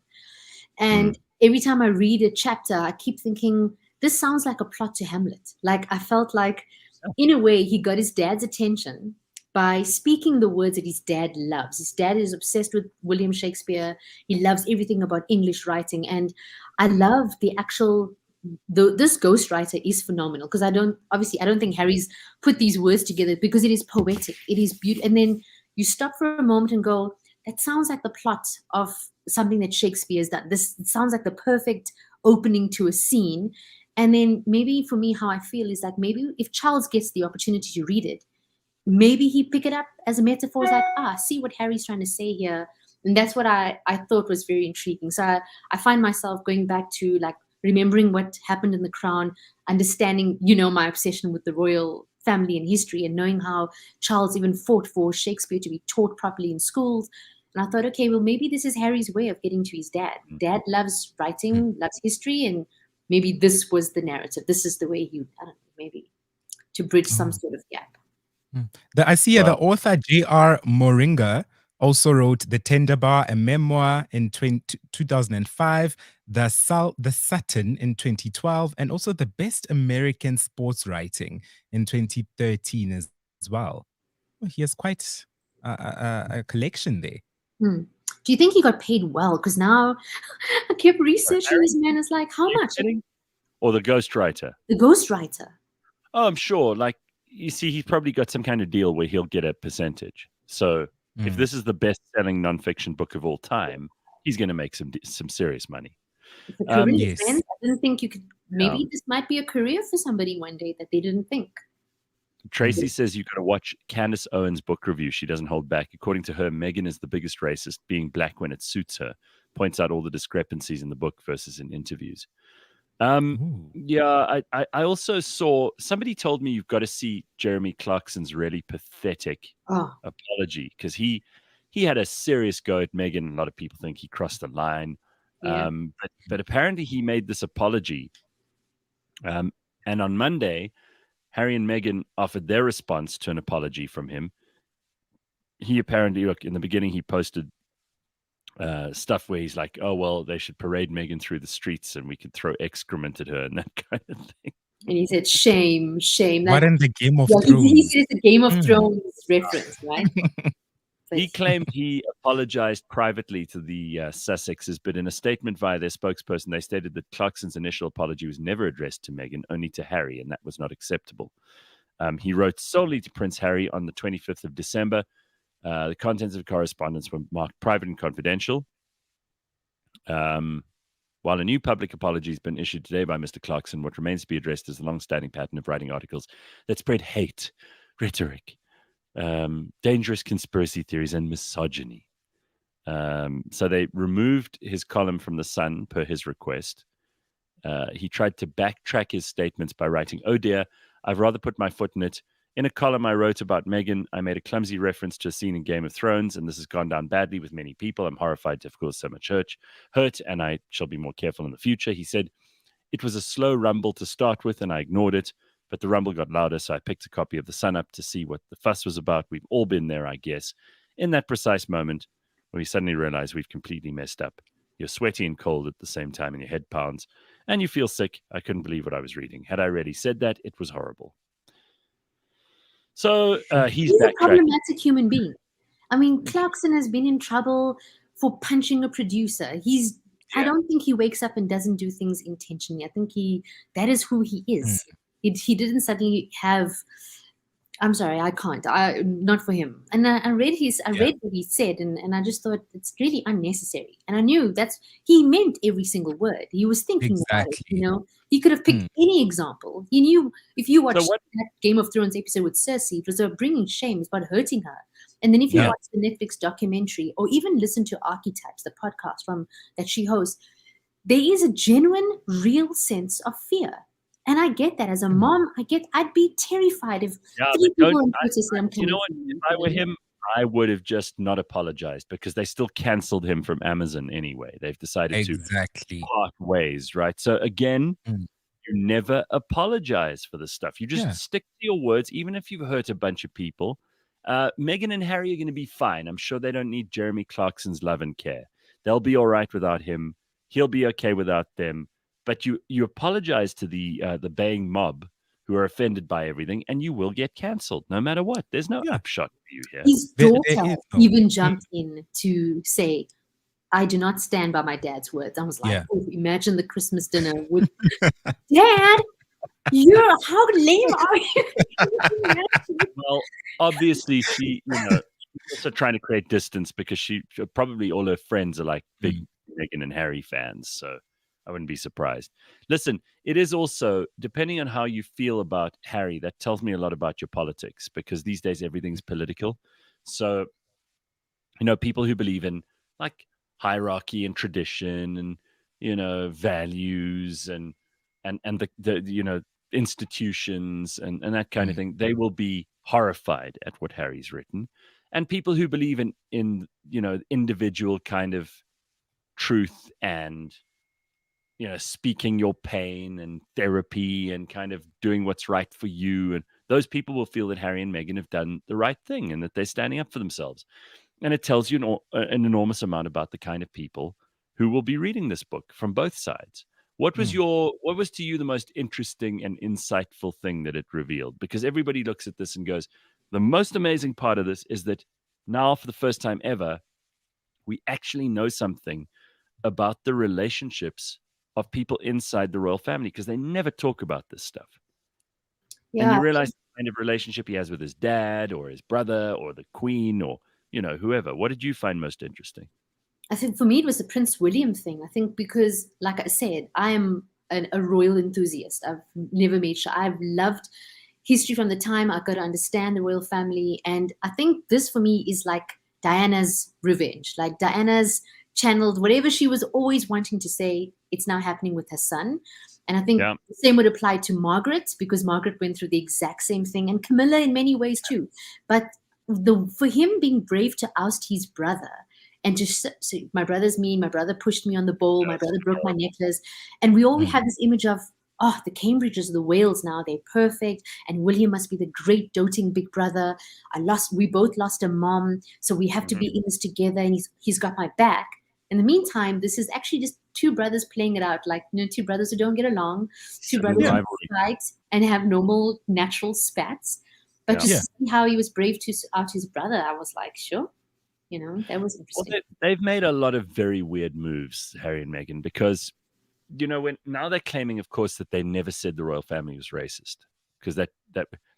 And every time I read a chapter, I keep thinking, this sounds like a plot to Hamlet. Like I felt like, in a way, he got his dad's attention by speaking the words that his dad loves. His dad is obsessed with William Shakespeare. He loves everything about English writing. And I love the actual this ghostwriter is phenomenal because I don't think Harry's put these words together because it is poetic. It is beautiful. And then you stop for a moment and go, that sounds like the plot of something that Shakespeare has done. This sounds like the perfect opening to a scene. And then maybe for me, how I feel is that maybe if Charles gets the opportunity to read it, maybe he pick it up as a metaphor. It's like, see what Harry's trying to say here. And that's what I thought was very intriguing. So I find myself going back to like remembering what happened in The Crown, understanding, my obsession with the royal family and history, and knowing how Charles even fought for Shakespeare to be taught properly in schools. And I thought, okay, well, maybe this is Harry's way of getting to his dad. Dad loves Mm. writing, loves history, and maybe this was the narrative. This is the way he, I don't know, maybe to bridge some Oh. sort of gap. Mm. I see here the Well, author J.R. Moringa Also wrote The Tender Bar, a memoir in 2005, The Sutton in 2012, and also the Best American Sports Writing in 2013 as well. He has quite a collection there. Do you think he got paid well? Because now I kept researching this man. It's like, how much? Or the ghostwriter? The ghostwriter. Oh, I'm sure. Like, you see, he's probably got some kind of deal where he'll get a percentage. So if this is the best-selling nonfiction book of all time, he's going to make some serious money. Yes. I didn't think you could. Maybe this might be a career for somebody one day that they didn't think. Tracy says you've got to watch Candace Owens' book review. She doesn't hold back. According to her, Meghan is the biggest racist, being black when it suits her. Points out all the discrepancies in the book versus in interviews. Yeah, I also saw, somebody told me you've got to see Jeremy Clarkson's really pathetic apology, because he had a serious go at Meghan. A lot of people think he crossed the line. But apparently he made this apology. And on Monday, Harry and Meghan offered their response to an apology from him. He apparently, look, in the beginning, he posted stuff where he's like, oh, well, they should parade Meghan through the streets and we could throw excrement at her and that kind of thing. And he said, shame. What in the Game of Thrones? He said it's a Game of Thrones reference, right? He claimed he apologized privately to the Sussexes, but in a statement via their spokesperson, they stated that Clarkson's initial apology was never addressed to Meghan, only to Harry, and that was not acceptable. He wrote solely to Prince Harry on the 25th of December. The contents of correspondence were marked private and confidential. While a new public apology has been issued today by Mr. Clarkson, what remains to be addressed is the long-standing pattern of writing articles that spread hate, rhetoric, dangerous conspiracy theories, and misogyny. So they removed his column from The Sun per his request. He tried to backtrack his statements by writing, oh dear, I've rather put my foot in it. In a column I wrote about Meghan, I made a clumsy reference to a scene in Game of Thrones, and this has gone down badly with many people. I'm horrified to have caused so much hurt, and I shall be more careful in the future. He said, it was a slow rumble to start with, and I ignored it, but the rumble got louder, so I picked a copy of The Sun up to see what the fuss was about. We've all been there, I guess. In that precise moment, when we suddenly realize we've completely messed up. You're sweaty and cold at the same time, and your head pounds, and you feel sick. I couldn't believe what I was reading. Had I already said that, it was horrible. So he's a problematic human being. I mean, Clarkson has been in trouble for punching a producer. I don't think he wakes up and doesn't do things intentionally. I think that is who he is. He didn't suddenly have. I'm sorry, I can't. Not for him. And I read what he said, and I just thought it's really unnecessary. And I knew he meant every single word. He was thinking about it. You know, he could have picked any example. He knew if you watched that Game of Thrones episode with Cersei, it was about bringing shame, it's about hurting her. And then if you watch the Netflix documentary, or even listen to Archetypes, the podcast that she hosts, there is a genuine, real sense of fear. And I get that as a mom. I'd be terrified if people in you know what? If I were him, I would have just not apologized, because they still canceled him from Amazon anyway. They've decided to part ways, right? So again, you never apologize for this stuff. You just stick to your words, even if you've hurt a bunch of people. Meghan and Harry are going to be fine. I'm sure they don't need Jeremy Clarkson's love and care. They'll be all right without him. He'll be okay without them. But you apologize to the baying mob who are offended by everything, and you will get cancelled no matter what. There's no upshot for you here. His daughter even jumped in to say, I do not stand by my dad's words. I was like, imagine the Christmas dinner with Dad. How lame are you? Well, obviously she's also trying to create distance, because she probably all her friends are like big Meghan and Harry fans. So I wouldn't be surprised. Listen, it is also, depending on how you feel about Harry, that tells me a lot about your politics, because these days everything's political. So, people who believe in like hierarchy and tradition and, values and the institutions and that kind of thing, they will be horrified at what Harry's written. And people who believe in individual kind of truth and speaking your pain and therapy and kind of doing what's right for you. And those people will feel that Harry and Meghan have done the right thing and that they're standing up for themselves. And it tells you an enormous amount about the kind of people who will be reading this book from both sides. What was to you the most interesting and insightful thing that it revealed? Because everybody looks at this and goes, the most amazing part of this is that now, for the first time ever, we actually know something about the relationships of people inside the royal family, because they never talk about this stuff. And Yeah, you realize the kind of relationship he has with his dad or his brother or the queen or, whoever. What did you find most interesting? I think for me it was the Prince William thing. I think because, like I said, I am a royal enthusiast. I've never made sure. I've loved history from the time I got to understand the royal family. And I think this for me is like Diana's revenge. Like Diana's channeled whatever she was always wanting to say, it's now happening with her son. And I think the same would apply to Margaret, because Margaret went through the exact same thing, and Camilla in many ways too. But for him being brave to oust his brother and just say, my brother's mean, my brother pushed me on the bowl, my brother broke my necklace. And we always have this image of, oh, the Cambridges are the Wales now, they're perfect, and William must be the great doting big brother. We both lost a mom, so we have to be in this together, and he's got my back. In the meantime, this is actually just two brothers playing it out, like, two brothers who don't get along, two brothers who fight and have normal, natural spats. But to see how he was brave to out his brother, I was like, sure. That was interesting. Well, they've made a lot of very weird moves, Harry and Meghan, because, now they're claiming, of course, that they never said the royal family was racist, because that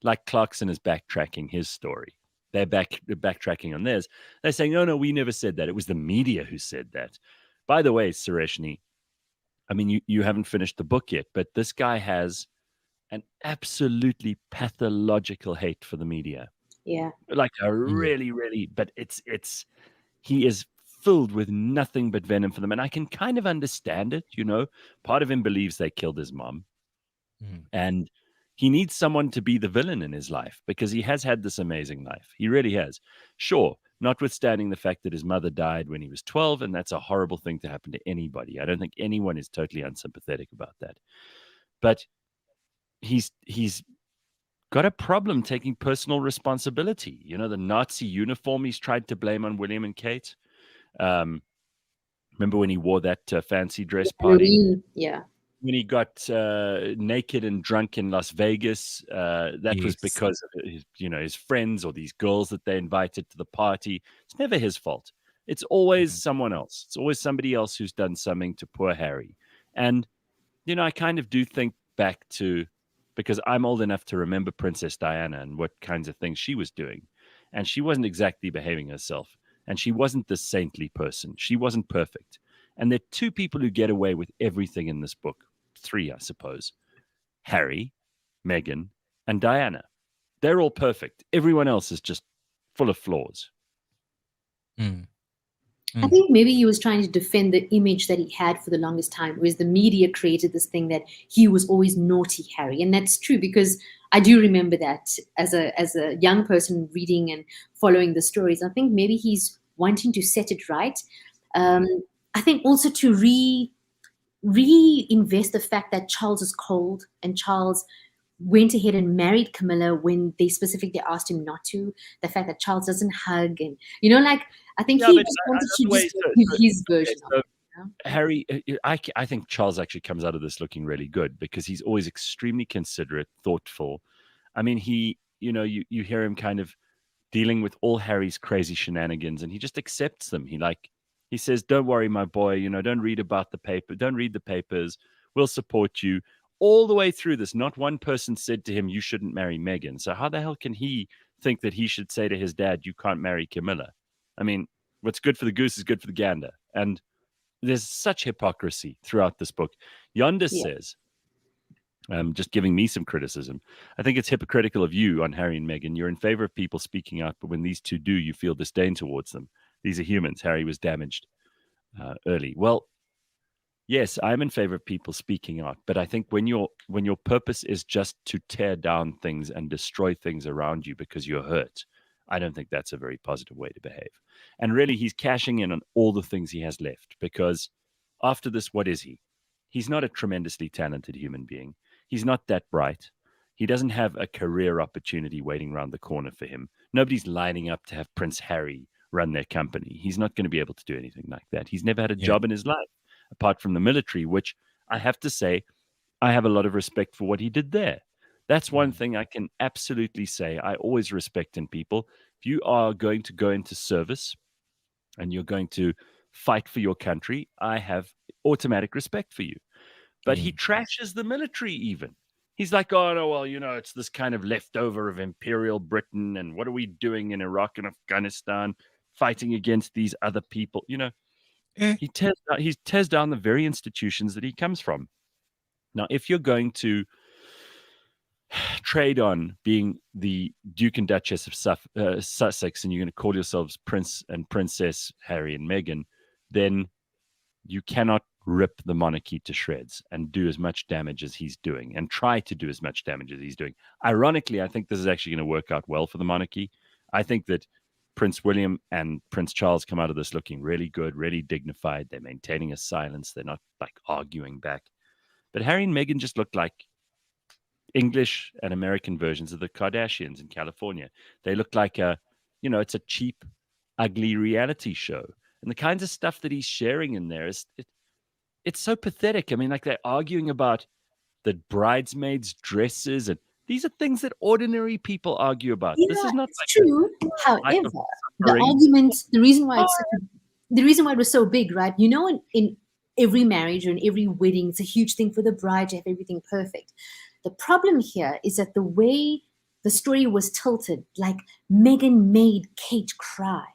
like Clarkson is backtracking his story. They're backtracking on theirs. They're saying, no, we never said that. It was the media who said that. By the way, Sureshnie, I mean, you haven't finished the book yet, but this guy has an absolutely pathological hate for the media. Yeah. Like a really, really, but he is filled with nothing but venom for them. And I can kind of understand it, Part of him believes they killed his mom. And he needs someone to be the villain in his life, because he has had this amazing life. He really has. Sure, notwithstanding the fact that his mother died when he was 12, and that's a horrible thing to happen to anybody. I don't think anyone is totally unsympathetic about that. But he's got a problem taking personal responsibility. The Nazi uniform he's tried to blame on William and Kate. Remember when he wore that fancy dress party? Yeah. When he got naked and drunk in Las Vegas, that was because of his friends or these girls that they invited to the party. It's never his fault. It's always someone else. It's always somebody else who's done something to poor Harry. And, I kind of do think back to, because I'm old enough to remember Princess Diana and what kinds of things she was doing. And she wasn't exactly behaving herself. And she wasn't the saintly person. She wasn't perfect. And there are two people who get away with everything in this book. Three, I suppose. Harry, Meghan, and Diana. They're all perfect. Everyone else is just full of flaws. I think maybe he was trying to defend the image that he had for the longest time, whereas the media created this thing that he was always naughty Harry. And that's true, because I do remember that as a young person reading and following the stories. I think maybe he's wanting to set it right. I think also to reinvest the fact that Charles is cold, and Charles went ahead and married Camilla when they specifically asked him not to. The fact that Charles doesn't hug, and I think he just wanted to just give his version of it. Harry, I think Charles actually comes out of this looking really good, because he's always extremely considerate, thoughtful. I mean, you hear him kind of dealing with all Harry's crazy shenanigans, and he just accepts them. He says, don't worry, my boy, don't read about the paper. Don't read the papers. We'll support you. All the way through this, not one person said to him, you shouldn't marry Meghan. So how the hell can he think that he should say to his dad, you can't marry Camilla? I mean, what's good for the goose is good for the gander. And there's such hypocrisy throughout this book. Yonda says, just giving me some criticism, I think it's hypocritical of you on Harry and Meghan. You're in favor of people speaking out, but when these two do, you feel disdain towards them. These are humans. Harry was damaged early. Well, yes, I'm in favor of people speaking out, but I think when your purpose is just to tear down things and destroy things around you because you're hurt, I don't think that's a very positive way to behave. And really, he's cashing in on all the things he has left, because after this, what is he? He's not a tremendously talented human being. He's not that bright. He doesn't have a career opportunity waiting around the corner for him. Nobody's lining up to have Prince Harry run their company. He's not going to be able to do anything like that. He's never had a Yeah. job in his life apart from the military, which I have to say, I have a lot of respect for what he did there. That's one thing I can absolutely say I always respect in people. If you are going to go into service and you're going to fight for your country, I have automatic respect for you. But he trashes the military even. He's like, oh, no, well, it's this kind of leftover of Imperial Britain. And what are we doing in Iraq and Afghanistan fighting against these other people? He tears down the very institutions that he comes from. Now, if you're going to trade on being the Duke and Duchess of Sussex and you're going to call yourselves Prince and Princess Harry and Meghan, then you cannot rip the monarchy to shreds and do as much damage as he's doing and try to do as much damage as he's doing. Ironically, I think this is actually going to work out well for the monarchy. I think that Prince William and Prince Charles come out of this looking really good, really dignified. They're maintaining a silence. They're not like arguing back. But Harry and Meghan just look like English and American versions of the Kardashians in California. They look like it's a cheap, ugly reality show. And the kinds of stuff that he's sharing in there it's so pathetic. I mean, like they're arguing about the bridesmaids' dresses, and these are things that ordinary people argue about. Yeah, This is not it's like true. However, the suffering. argument, the reason why it was so big, right? In every marriage or in every wedding, it's a huge thing for the bride to have everything perfect. The problem here is that the way the story was tilted, like Meghan made Kate cry,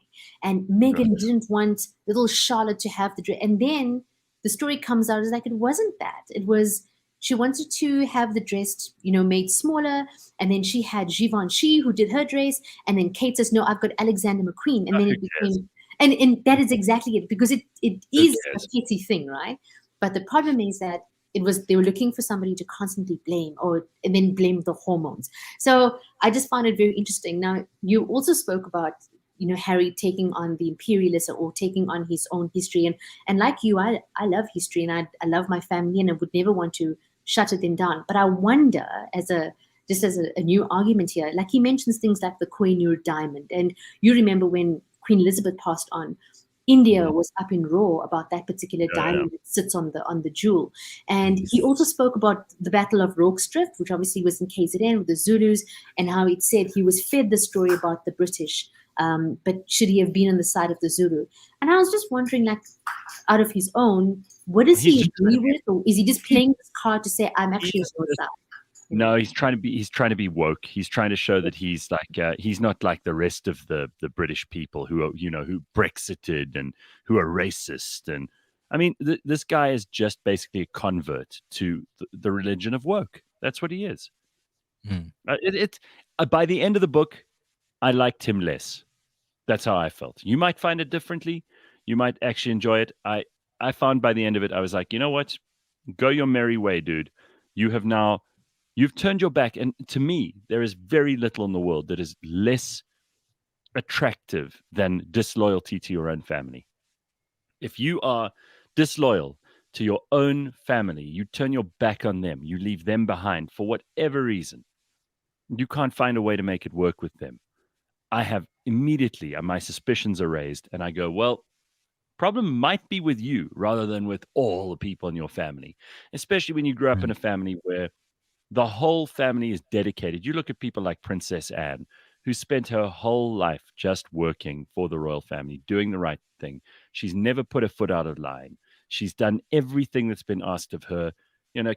and Meghan didn't want little Charlotte to have the dress, and then the story comes out as like it wasn't that. It was she wanted to have the dress, made smaller, and then she had Givenchy who did her dress, and then Kate says, "No, I've got Alexander McQueen," and then it became, and that is exactly it, because it is a petty thing, right? But the problem is that they were looking for somebody to constantly blame, and then blame the hormones. So I just found it very interesting. Now, you also spoke about Harry taking on the imperialist or taking on his own history. And like you, I love history, and I love my family, and I would never want to shut them down. But I wonder, as a new argument here, like he mentions things like the Koh-i-Noor diamond. And you remember when Queen Elizabeth passed on, India was up in roar about that particular diamond that sits on the jewel. And he also spoke about the Battle of Rorke's-Drift, which obviously was in KZN with the Zulus, and how it said he was fed the story about the British. But should he have been on the side of the Zulu? And I was just wondering, like, out of his own, what does he agree with, or is he just playing this card to say, "I'm actually on your side"? No, he's trying to be woke. He's trying to show that he's like he's not like the rest of the British people who are who Brexited and who are racist. And I mean, this guy is just basically a convert to the religion of woke. That's what he is. By the end of the book, I liked him less. That's how I felt. You might find it differently. You might actually enjoy it. I found by the end of it, I was like, you know what? Go your merry way, dude. You've turned your back. And to me, there is very little in the world that is less attractive than disloyalty to your own family. If you are disloyal to your own family, you turn your back on them, you leave them behind for whatever reason, you can't find a way to make it work with them. I have immediately, my suspicions are raised, and I go, well, problem might be with you rather than with all the people in your family, especially when you grew up in a family where the whole family is dedicated. You look at people like Princess Anne, who spent her whole life just working for the royal family, doing the right thing. She's never put a foot out of line. She's done everything that's been asked of her,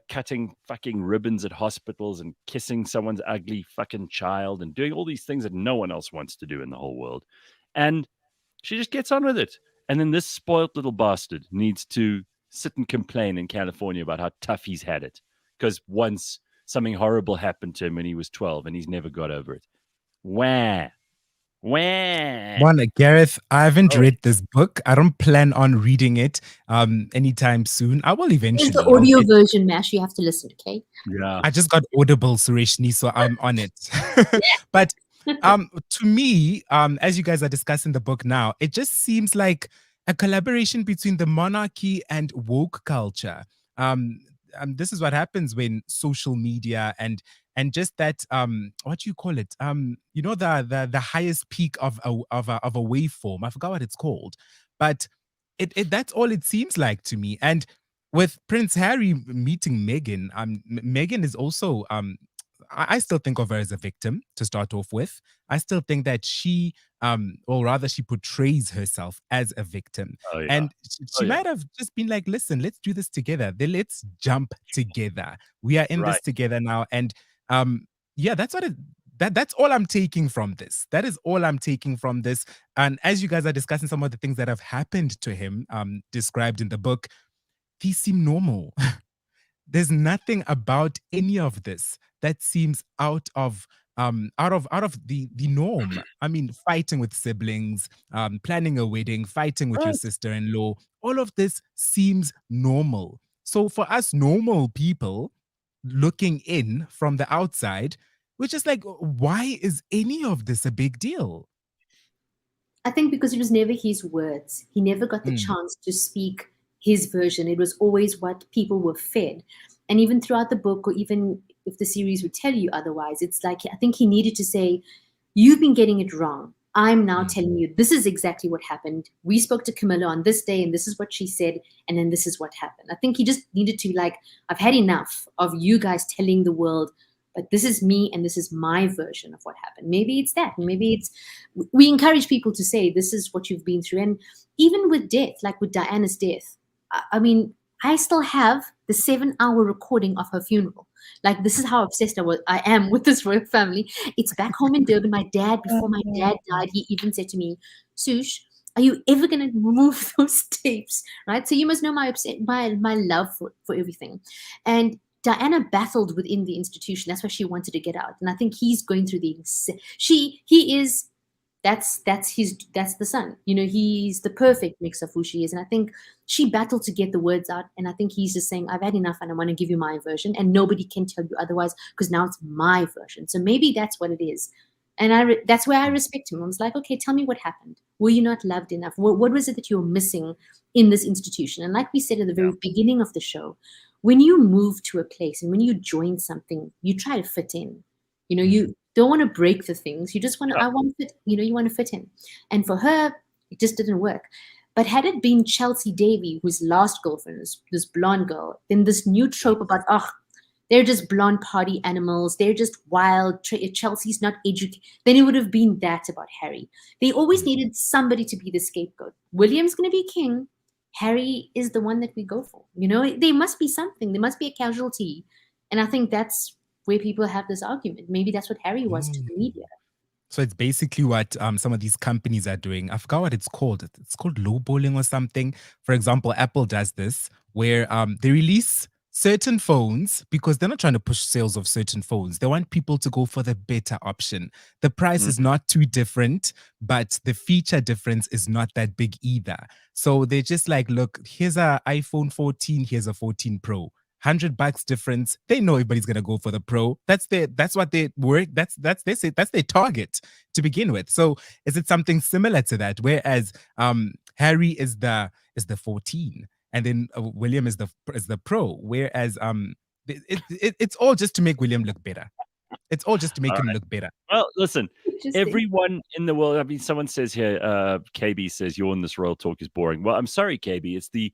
cutting fucking ribbons at hospitals and kissing someone's ugly fucking child and doing all these things that no one else wants to do in the whole world. And she just gets on with it. And then this spoiled little bastard needs to sit and complain in California about how tough he's had it. Because once something horrible happened to him when he was 12 and he's never got over it. Wah. Gareth, I haven't read this book. I don't plan on reading it anytime soon. I will eventually. It's the audio version, Mash. You have to listen, okay? Yeah. I just got Audible, Sureshnie, so I'm on it. But to me, as you guys are discussing the book now, it just seems like a collaboration between the monarchy and woke culture. this is what happens when social media and just that what do you call it, the highest peak of a waveform. I forgot what it's called, but it that's all it seems like to me. And with Prince Harry meeting Meghan, Meghan is also I still think of her as a victim to start off with. I still think that she, or rather, she portrays herself as a victim. Oh yeah. And Oh she yeah. might have just been like, listen, let's do this together. Then let's jump together. We are in Right. this together now. And yeah, that's what that's all I'm taking from this. That is all I'm taking from this. And as you guys are discussing some of the things that have happened to him, described in the book, these seem normal. There's nothing about any of this that seems out of the norm. I mean, fighting with siblings, planning a wedding, fighting with your Right. sister-in-law, all of this seems normal. So for us normal people looking in from the outside, we're just like, why is any of this a big deal? I think because it was never his words. He never got the Mm, chance to speak his version. It was always what people were fed. And even throughout the book, or even if the series would tell you otherwise, it's like I think he needed to say, you've been getting it wrong. I'm now mm, telling you this is exactly what happened. We spoke to Camilla on this day, and this is what she said, and then this is what happened. I think he just needed to, like, I've had enough of you guys telling the world, but this is me and this is my version of what happened. Maybe it's that. Maybe it's, we encourage people to say this is what you've been through. And even with death, like with Diana's death, I mean, I still have the 7-hour recording of her funeral. Like, this is how obsessed I am with this royal family. It's back home in Durban. My dad, before my dad died, he even said to me, Sush, are you ever going to remove those tapes? Right. So you must know my love for everything. And Diana battled within the institution. That's why she wanted to get out. And I think he's going through he is, that's the son. You know, he's the perfect mix of who she is. And I think she battled to get the words out. And I think he's just saying, I've had enough and I want to give you my version. And nobody can tell you otherwise because now it's my version. So maybe that's what it is. And that's where I respect him. I was like, okay, tell me what happened. Were you not loved enough? What was it that you were missing in this institution? And like we said at the Yeah. very beginning of the show, when you move to a place and when you join something, you try to fit in. You know, mm, you don't want to break the things. You just want to, Yeah. I want to fit, you want to fit in. And for her, it just didn't work. But had it been Chelsea Davy, whose last girlfriend was this blonde girl, then this new trope about, oh, they're just blonde party animals. They're just wild. Chelsea's not educated. Then it would have been that about Harry. They always mm. needed somebody to be the scapegoat. William's going to be king. Harry is the one that we go for. You know, there must be something. There must be a casualty. And I think that's where people have this argument. Maybe that's what Harry was to the media. So it's basically what some of these companies are doing. I forgot what it's called. It's called lowballing or something. For example, Apple does this where they release certain phones because they're not trying to push sales of certain phones. They want people to go for the better option. The price is Mhm. not too different, but the feature difference is not that big either. So they're just like, look, here's a iPhone 14, here's a 14 Pro. $100 difference. They know everybody's gonna go for the pro. That's what they work. That's their target to begin with. So is it something similar to that? Whereas Harry is the 14, and then William is the pro. Whereas it's all just to make William look better. It's all just to All make him right. look better. Well, listen, Interesting. everyone in the world, I mean, someone says here, KB says, You're in this royal talk is boring. Well, I'm sorry, KB. It's the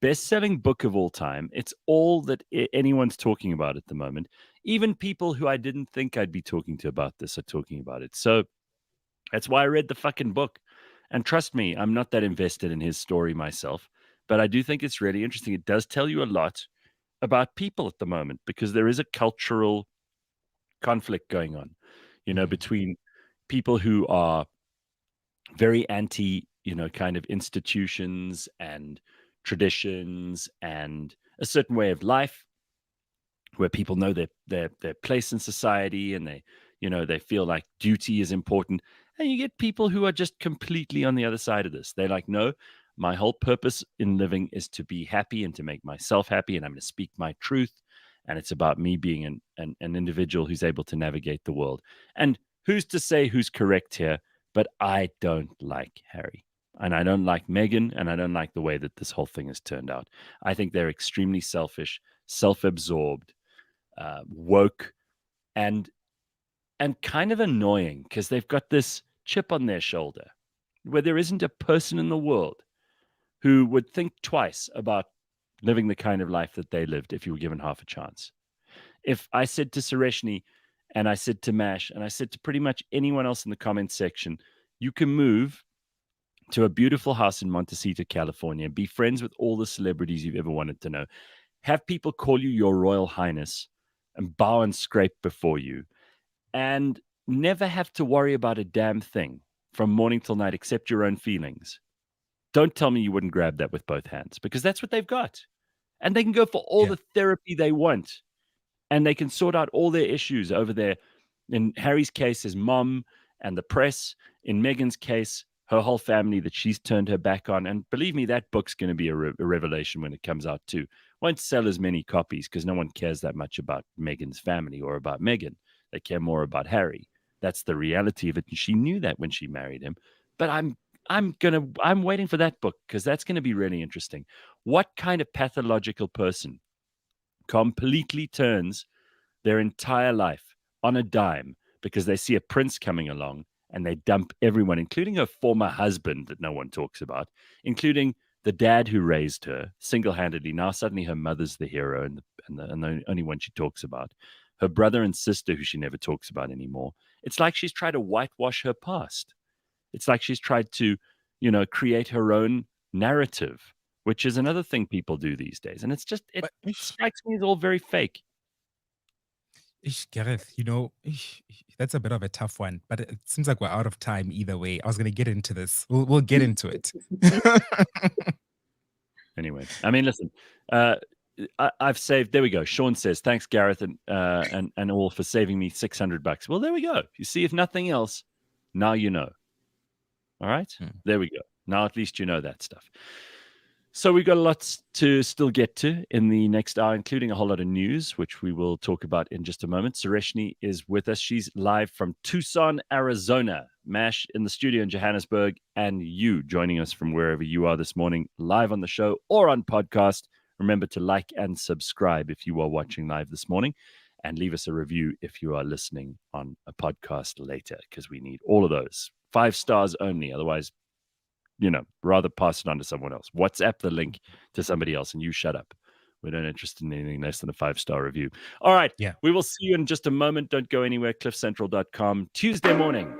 best-selling book of all time. It's all that anyone's talking about at the moment. Even people who I didn't think I'd be talking to about this are talking about it. So that's why I read the fucking book. And trust me, I'm not that invested in his story myself, but I do think it's really interesting. It does tell you a lot about people at the moment because there is a cultural conflict going on, Mm, between people who are very anti, kind of institutions and traditions and a certain way of life where people know their place in society and they feel like duty is important. And you get people who are just completely on the other side of this. They're like, no, my whole purpose in living is to be happy and to make myself happy, and I'm going to speak my truth, and it's about me being an individual who's able to navigate the world. And who's to say who's correct here? But I don't like Harry, and I don't like Meghan, and I don't like the way that this whole thing has turned out. I think they're extremely selfish. self-absorbed, woke, and kind of annoying because they've got this chip on their shoulder where there isn't a person in the world who would think twice about living the kind of life that they lived if you were given half a chance. If I said to Sureshnie and I said to Mash and I said to pretty much anyone else in the comment section, you can move to a beautiful house in Montecito, California, be friends with all the celebrities you've ever wanted to know, have people call you your Royal Highness and bow and scrape before you, and never have to worry about a damn thing from morning till night except your own feelings. Don't tell me you wouldn't grab that with both hands, because that's what they've got. And they can go for all the therapy they want, and they can sort out all their issues over there. In Harry's case, his mom and the press. In Meghan's case, her whole family that she's turned her back on. And believe me, that book's going to be a revelation when it comes out too. Won't sell as many copies because no one cares that much about Meghan's family or about Meghan. They care more about Harry. That's the reality of it. And she knew that when she married him. But I'm waiting for that book because that's going to be really interesting. What kind of pathological person completely turns their entire life on a dime because they see a prince coming along and they dump everyone, including her former husband that no one talks about, including the dad who raised her single-handedly. Now suddenly her mother's the hero and the only one she talks about. Her brother and sister who she never talks about anymore. It's like she's tried to whitewash her past. It's like she's tried to, create her own narrative, which is another thing people do these days. And it's just, it strikes me as all very fake. Gareth, that's a bit of a tough one, but it seems like we're out of time either way. I was going to get into this. We'll get into it. Anyway, I mean, listen, I've saved. There we go. Sean says, "Thanks, Gareth, and all for saving me $600." Well, there we go. You see, if nothing else, now you know. All right, There we go. Now at least you know that stuff. So we've got lots to still get to in the next hour, including a whole lot of news, which we will talk about in just a moment. Sureshnie is with us. She's live from Tucson, Arizona. Mash in the studio in Johannesburg, and you joining us from wherever you are this morning, live on the show or on podcast. Remember to like and subscribe if you are watching live this morning, and leave us a review if you are listening on a podcast later, because we need all of those. 5 stars only. Otherwise, rather pass it on to someone else. WhatsApp the link to somebody else and you shut up. We're not interested in anything less than a 5-star review. All right. Yeah. We will see you in just a moment. Don't go anywhere. cliffcentral.com. Tuesday morning.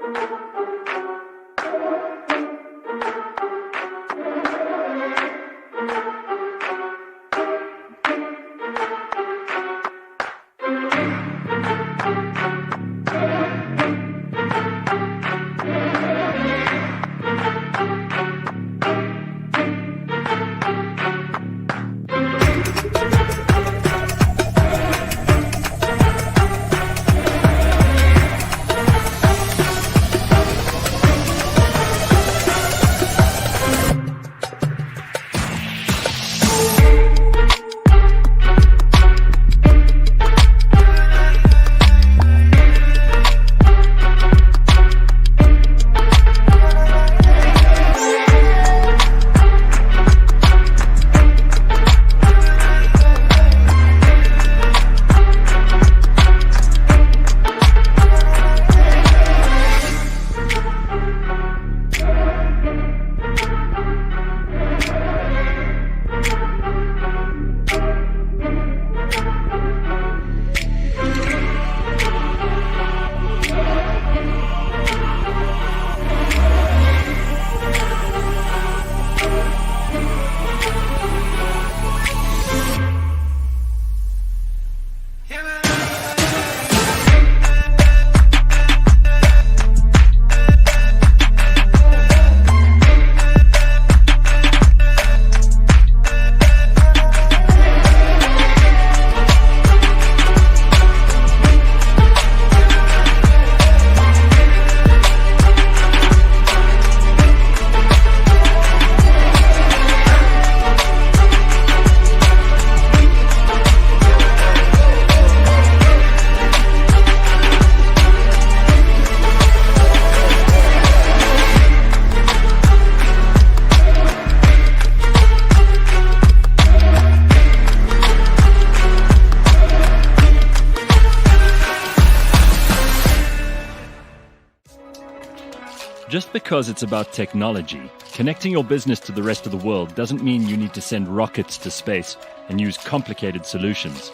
Just because it's about technology, connecting your business to the rest of the world doesn't mean you need to send rockets to space and use complicated solutions.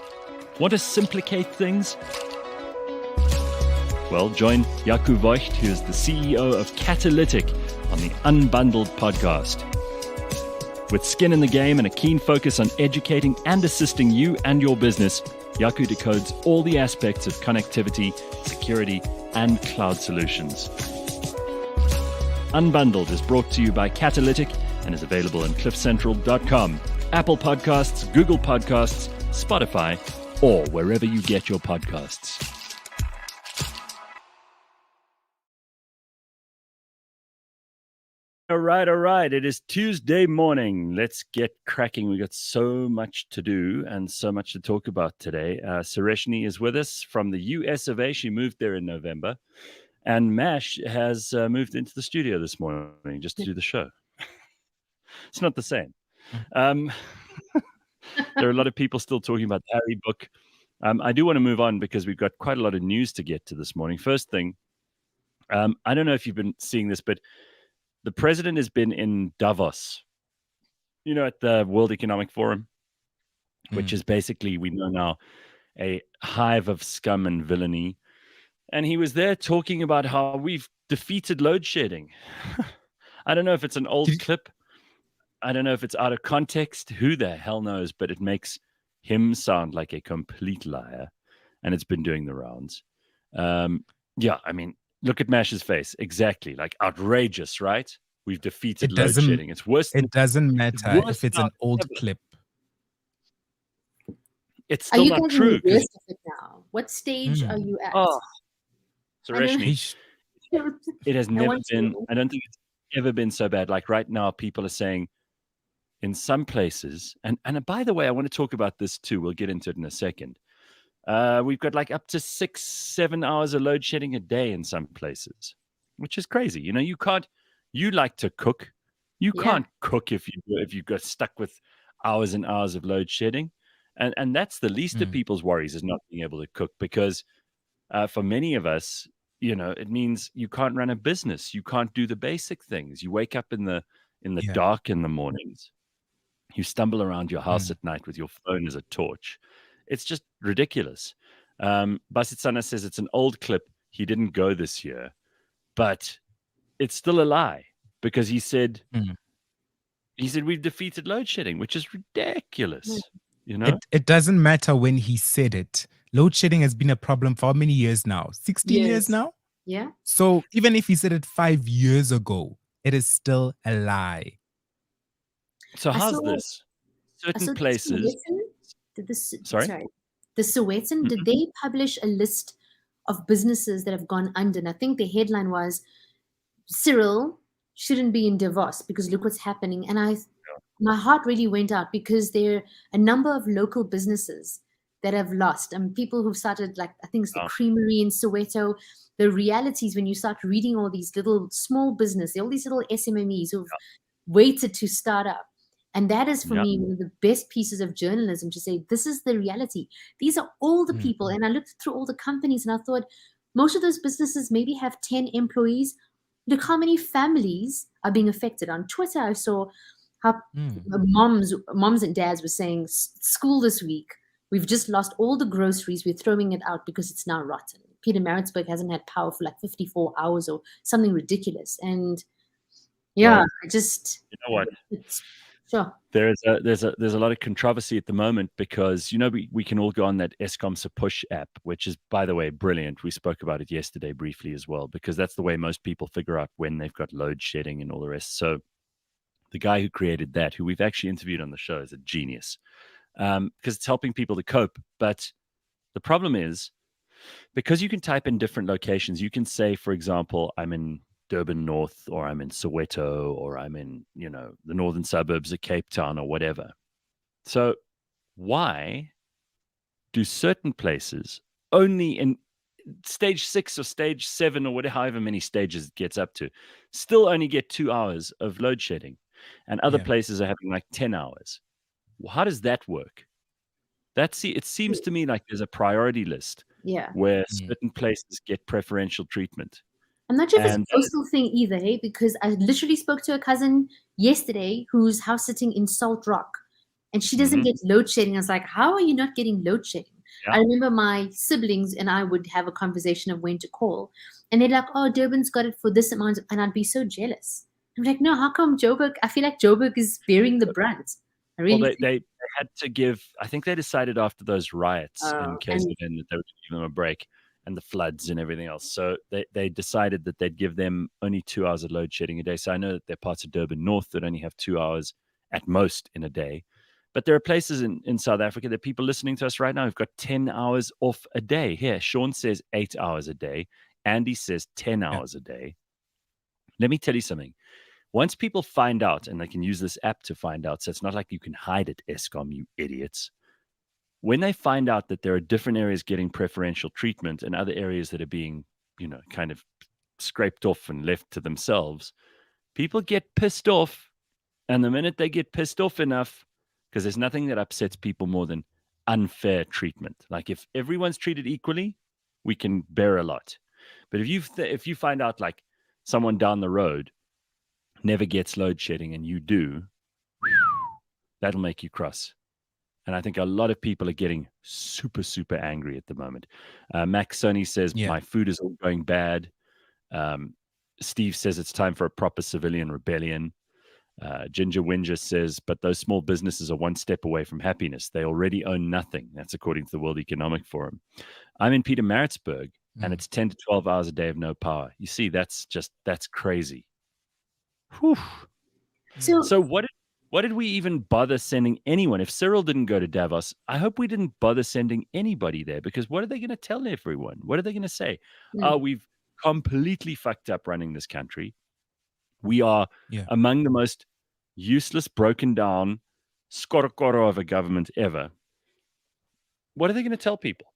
Want to simplicate things? Well, join Jaco Voigt, who is the CEO of Catalytic, on the Unbundled podcast. With skin in the game and a keen focus on educating and assisting you and your business, Jaco decodes all the aspects of connectivity, security, and cloud solutions. Unbundled is brought to you by Catalytic and is available on cliffcentral.com, Apple Podcasts, Google Podcasts, Spotify, or wherever you get your podcasts. All right. It is Tuesday morning. Let's get cracking. We got so much to do and so much to talk about today. Sureshnie is with us from the US of A. She moved there in November. And Mash has moved into the studio this morning just to do the show. It's not the same. There are a lot of people still talking about the Harry book. I do want to move on because we've got quite a lot of news to get to this morning. First thing, I don't know if you've been seeing this, but the president has been in Davos, at the World Economic Forum, which is basically, we know now, a hive of scum and villainy. And he was there talking about how we've defeated load shedding. I don't know if it's an old clip. I don't know if it's out of context. Who the hell knows? But it makes him sound like a complete liar. And it's been doing the rounds. Look at Mash's face. Exactly. Like outrageous, right? We've defeated load shedding. It's worse. It doesn't matter if it's an old clip. It's still not true. Are you of it now? What stage are you at? Sureshnie, it has never been, I don't think it's ever been so bad. Like right now, people are saying in some places, and by the way, I want to talk about this too. We'll get into it in a second. We've got like up to 6-7 hours of load shedding a day in some places, which is crazy. You like to cook. You can't cook if you got stuck with hours and hours of load shedding. And that's the least of people's worries, is not being able to cook, because for many of us, it means you can't run a business. You can't do the basic things. You wake up in the dark in the mornings. You stumble around your house at night with your phone as a torch. It's just ridiculous. Basitsana says it's an old clip. He didn't go this year, but it's still a lie, because he said we've defeated load shedding, which is ridiculous. It doesn't matter when he said it. Load shedding has been a problem for how many years now? 16 years now? Yeah. So even if he said it 5 years ago, it is still a lie. So how's this? Certain places. The Sowetan, did they publish a list of businesses that have gone under? And I think the headline was, Cyril shouldn't be in Davos because look what's happening. And my heart really went out, because there are a number of local businesses that have lost, and people who've started, like, I think it's the creamery in Soweto. The reality is, when you start reading all these little small business, all these little SMMEs who've waited to start up. And that is, for me, one of the best pieces of journalism, to say, this is the reality. These are all the people. And I looked through all the companies and I thought, most of those businesses maybe have 10 employees. Look how many families are being affected. On Twitter, I saw how moms and dads were saying, school this week, we've just lost all the groceries. We're throwing it out because it's now rotten. Peter Maritzburg hasn't had power for like 54 hours or something ridiculous. And I just... You know what? Sure. There's a lot of controversy at the moment, because we can all go on that Eskom Se Push app, which is, by the way, brilliant. We spoke about it yesterday briefly as well, because that's the way most people figure out when they've got load shedding and all the rest. So the guy who created that, who we've actually interviewed on the show, is a genius, because it's helping people to cope. But the problem is, because you can type in different locations, you can say, for example, I'm in Durban North, or I'm in Soweto, or I'm in, the northern suburbs of Cape Town, or whatever. So why do certain places only in stage 6 or stage 7 or whatever, however many stages it gets up to, still only get 2 hours of load shedding, and other places are having like 10 hours? Well, how does that work? It seems to me like there's a priority list where certain places get preferential treatment. I'm not sure if it's And a coastal thing either, hey? Because I literally spoke to a cousin yesterday who's house sitting in Salt Rock, and she doesn't get load shedding. I was like, how are you not getting load shedding? Yeah. I remember my siblings and I would have a conversation of when to call, and they're like, oh, Durban's got it for this amount, and I'd be so jealous. I'm like, no, how come Joburg? I feel like Joburg is bearing the brunt. I Well, really they had to give. I think they decided after those riots in KZN and that they would give them a break, and the floods and everything else. So they decided that they'd give them only 2 hours of load shedding a day. So I know that there are parts of Durban North that only have 2 hours at most in a day. But there are places in South Africa that people listening to us right now who've got 10 hours off a day. Here, Sean says 8 hours a day. Andy says 10 Yeah. hours a day. Let me tell you something. Once people find out, and they can use this app to find out, so it's not like you can hide it, Eskom, you idiots. When they find out that there are different areas getting preferential treatment and other areas that are being, kind of scraped off and left to themselves, people get pissed off. And the minute they get pissed off enough, because there's nothing that upsets people more than unfair treatment. Like if everyone's treated equally, we can bear a lot. But if you find out like someone down the road never gets load shedding and you do, that'll make you cross. And I think a lot of people are getting super, super angry at the moment. Max Sony says, Yeah. my food is all going bad. Steve says it's time for a proper civilian rebellion. Ginger Winger says, but those small businesses are one step away from happiness. They already own nothing. That's according to the World Economic Forum. I'm in Pietermaritzburg, and it's 10 to 12 hours a day of no power. You see, that's crazy. Whew. So what did we even bother sending anyone? If Cyril didn't go to Davos, I hope we didn't bother sending anybody there, because what are they going to tell everyone? What are they going to say? Oh, we've completely fucked up running this country. We are among the most useless, broken down, skorokoro of a government ever. What are they going to tell people?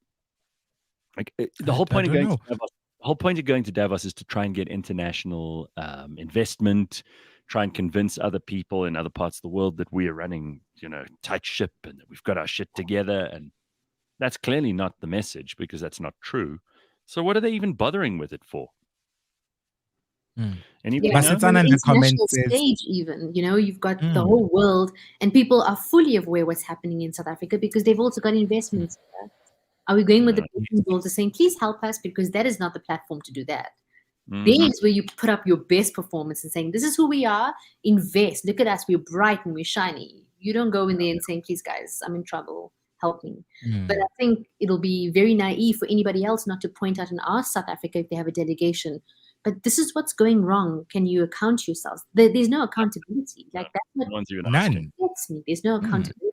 Like the whole point of going to Davos, the whole point of going to Davos is to try and get international investment, try and convince other people in other parts of the world that we are running, tight ship and that we've got our shit together. And that's clearly not the message, because that's not true. So what are they even bothering with it for? Anybody know? Basetsana in the international comments says, stage, even you've got the whole world, and people are fully aware what's happening in South Africa because they've also got investments here. Are we going with the business world to saying, please help us, because that is not the platform to do that. There's where you put up your best performance and saying, this is who we are, invest, look at us, we're bright and we're shiny. You don't go in there and saying, please guys, I'm in trouble, help me. But I think it'll be very naive for anybody else not to point out and ask South Africa if they have a delegation, but this is what's going wrong. Can you account yourselves? There's no accountability. Like that's what none. gets me. There's no accountability.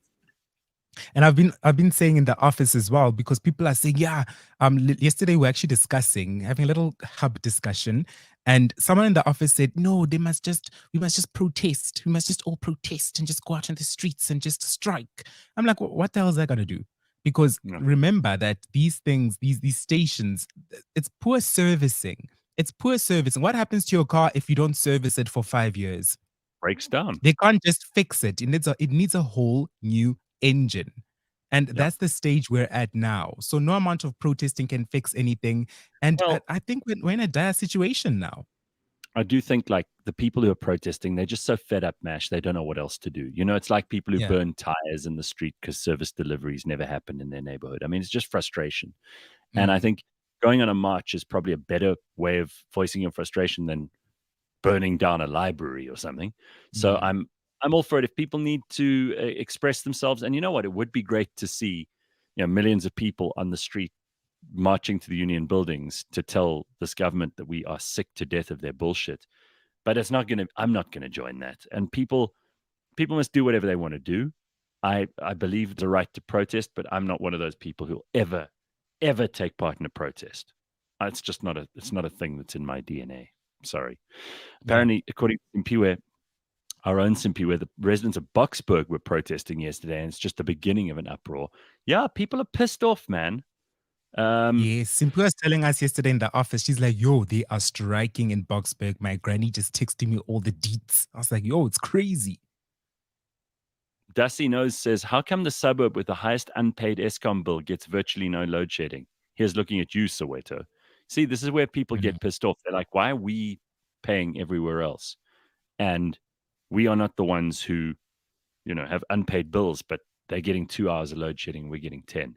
And I've been saying in the office as well, because people are saying, yesterday we're actually having a little hub discussion, and someone in the office said, no, we must just protest. We must just all protest and just go out on the streets and just strike. I'm like, what the hell is that going to do? Because remember that these things, these stations, it's poor servicing. It's poor servicing. What happens to your car if you don't service it for 5 years? Breaks down. They can't just fix it. It needs a whole new engine. And that's the stage we're at now. So no amount of protesting can fix anything. And I think we're in a dire situation now. I do think like the people who are protesting, they're just so fed up, Mash. They don't know what else to do. It's like people who burn tires in the street because service deliveries never happen in their neighborhood. I mean, it's just frustration. And I think going on a march is probably a better way of voicing your frustration than burning down a library or something. So I'm all for it. If people need to express themselves, and you know what, it would be great to see, millions of people on the street marching to the union buildings to tell this government that we are sick to death of their bullshit. But I'm not going to join that. And people must do whatever they want to do. I believe the right to protest, but I'm not one of those people who'll ever take part in a protest. It's just not a thing that's in my DNA. Sorry. Apparently, according to Simpiwe, our own Simpiwe, the residents of Boksburg were protesting yesterday, and it's just the beginning of an uproar. Yeah, people are pissed off, man. Yes, Simpiwe was telling us yesterday in the office, she's like, yo, they are striking in Boksburg. My granny just texted me all the deets. I was like, yo, it's crazy. Dusty Nose says, how come the suburb with the highest unpaid Eskom bill gets virtually no load shedding? Here's looking at you, Soweto. See, this is where people get pissed off. They're like, why are we paying everywhere else? And we are not the ones who, have unpaid bills, but they're getting 2 hours of load shedding. We're getting 10.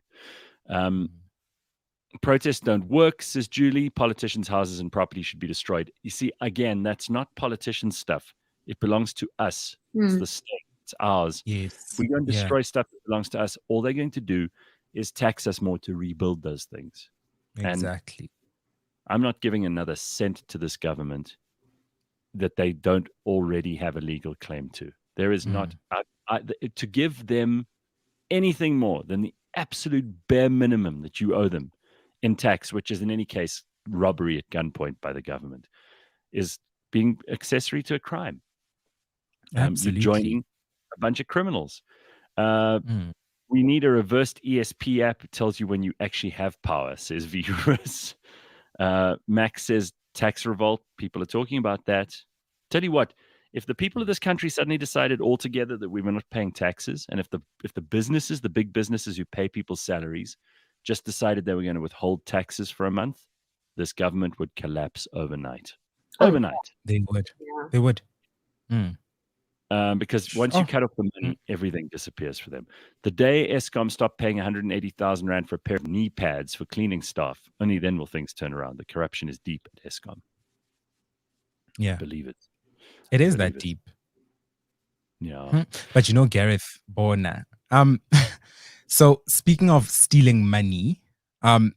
Protests don't work, says Julie. Politicians' houses and property should be destroyed. You see, again, that's not politician stuff. It belongs to us. It's the state. It's ours. Yes. If we go and destroy stuff that belongs to us, all they're going to do is tax us more to rebuild those things. Exactly. And I'm not giving another cent to this government that they don't already have a legal claim to. There is not to give them anything more than the absolute bare minimum that you owe them in tax, which is in any case robbery at gunpoint by the government, is being accessory to a crime. Absolutely. You're joining a bunch of criminals. We need a reversed ESP app. It tells you when you actually have power, says Virus. Max says tax revolt. People are talking about that. Tell you what, if the people of this country suddenly decided altogether that we were not paying taxes, and if the businesses, the big businesses who pay people's salaries, just decided they were going to withhold taxes for a month, this government would collapse overnight. Overnight. They would. Yeah. They would. Because once you cut off the money, everything disappears for them. The day Eskom stopped paying 180,000 Rand for a pair of knee pads for cleaning staff, only then will things turn around. The corruption is deep at Eskom. Yeah. Believe it. It is that deep. Yeah. But Gareth, Bona. So speaking of stealing money, I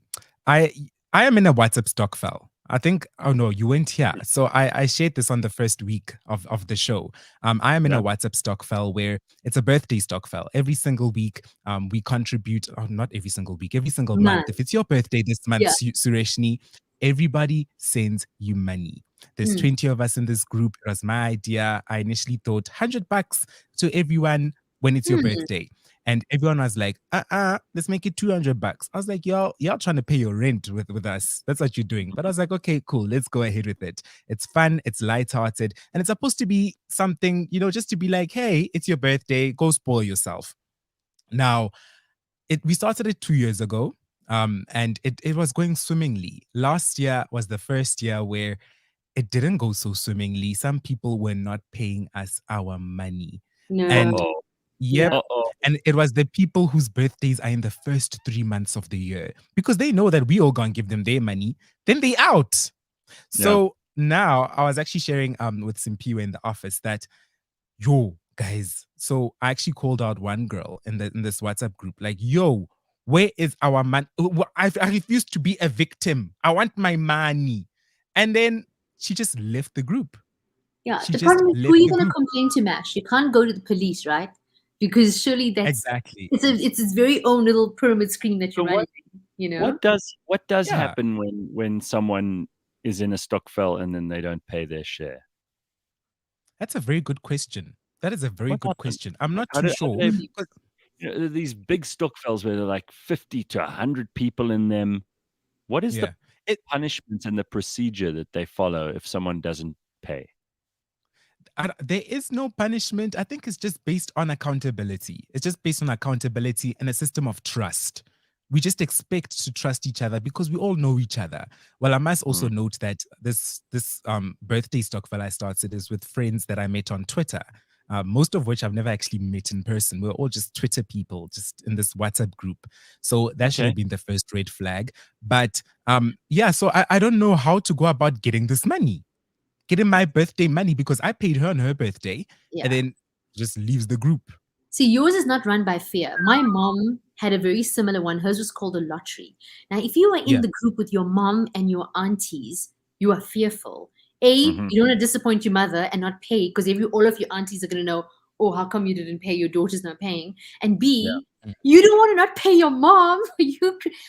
am in a WhatsApp stokvel. I think, oh no, you weren't here. So I shared this on the first week of the show. I am in a WhatsApp stokvel where it's a birthday stokvel. Every single week, we contribute, not every single week, every single month. If it's your birthday this month, Sureshnie, everybody sends you money. There's 20 of us in this group. It was my idea. I initially thought $100 to everyone when it's your birthday. And everyone was like, let's make it $200. I was like, y'all trying to pay your rent with us. That's what you're doing. But I was like, okay, cool. Let's go ahead with it. It's fun. It's lighthearted. And it's supposed to be something, just to be like, hey, it's your birthday. Go spoil yourself. Now, we started it 2 years ago. And it was going swimmingly. Last year was the first year where it didn't go so swimmingly. Some people were not paying us our money. No. And and it was the people whose birthdays are in the first 3 months of the year, because they know that we all gonna give them their money, then they out. So now I was actually sharing with Simpiwe in the office that, yo, guys, so I actually called out one girl in this WhatsApp group, like, yo, where is our man? I refuse to be a victim. I want my money. And then she just left the group. Yeah, She the just problem is, left who are you the going to group. complain to, Mash? You can't go to the police, right? Because surely that's Exactly. it's its very own little pyramid scheme that you're running. What does happen when someone is in a stokvel and then they don't pay their share? That's a very good question. That is a very good question. I'm not too sure. These big stokvels where there are like 50 to 100 people in them. What is the punishment and the procedure that they follow if someone doesn't pay? There is no punishment. I think it's just based on accountability. It's just based on accountability and a system of trust. We just expect to trust each other because we all know each other. Well, I must also note that this birthday stokvel I started is with friends that I met on Twitter, most of which I've never actually met in person. We're all just Twitter people, just in this WhatsApp group. So that should have been the first red flag. But so I don't know how to go about getting this money. Getting my birthday money, because I paid her on her birthday and then just leaves the group. See, yours is not run by fear. My mom had a very similar one. Hers was called a lottery. Now, if you are in the group with your mom and your aunties, you are fearful. You don't want to disappoint your mother and not pay, because all of your aunties are going to know, oh, how come you didn't pay? Your daughter's not paying. And B, you don't want to not pay your mom.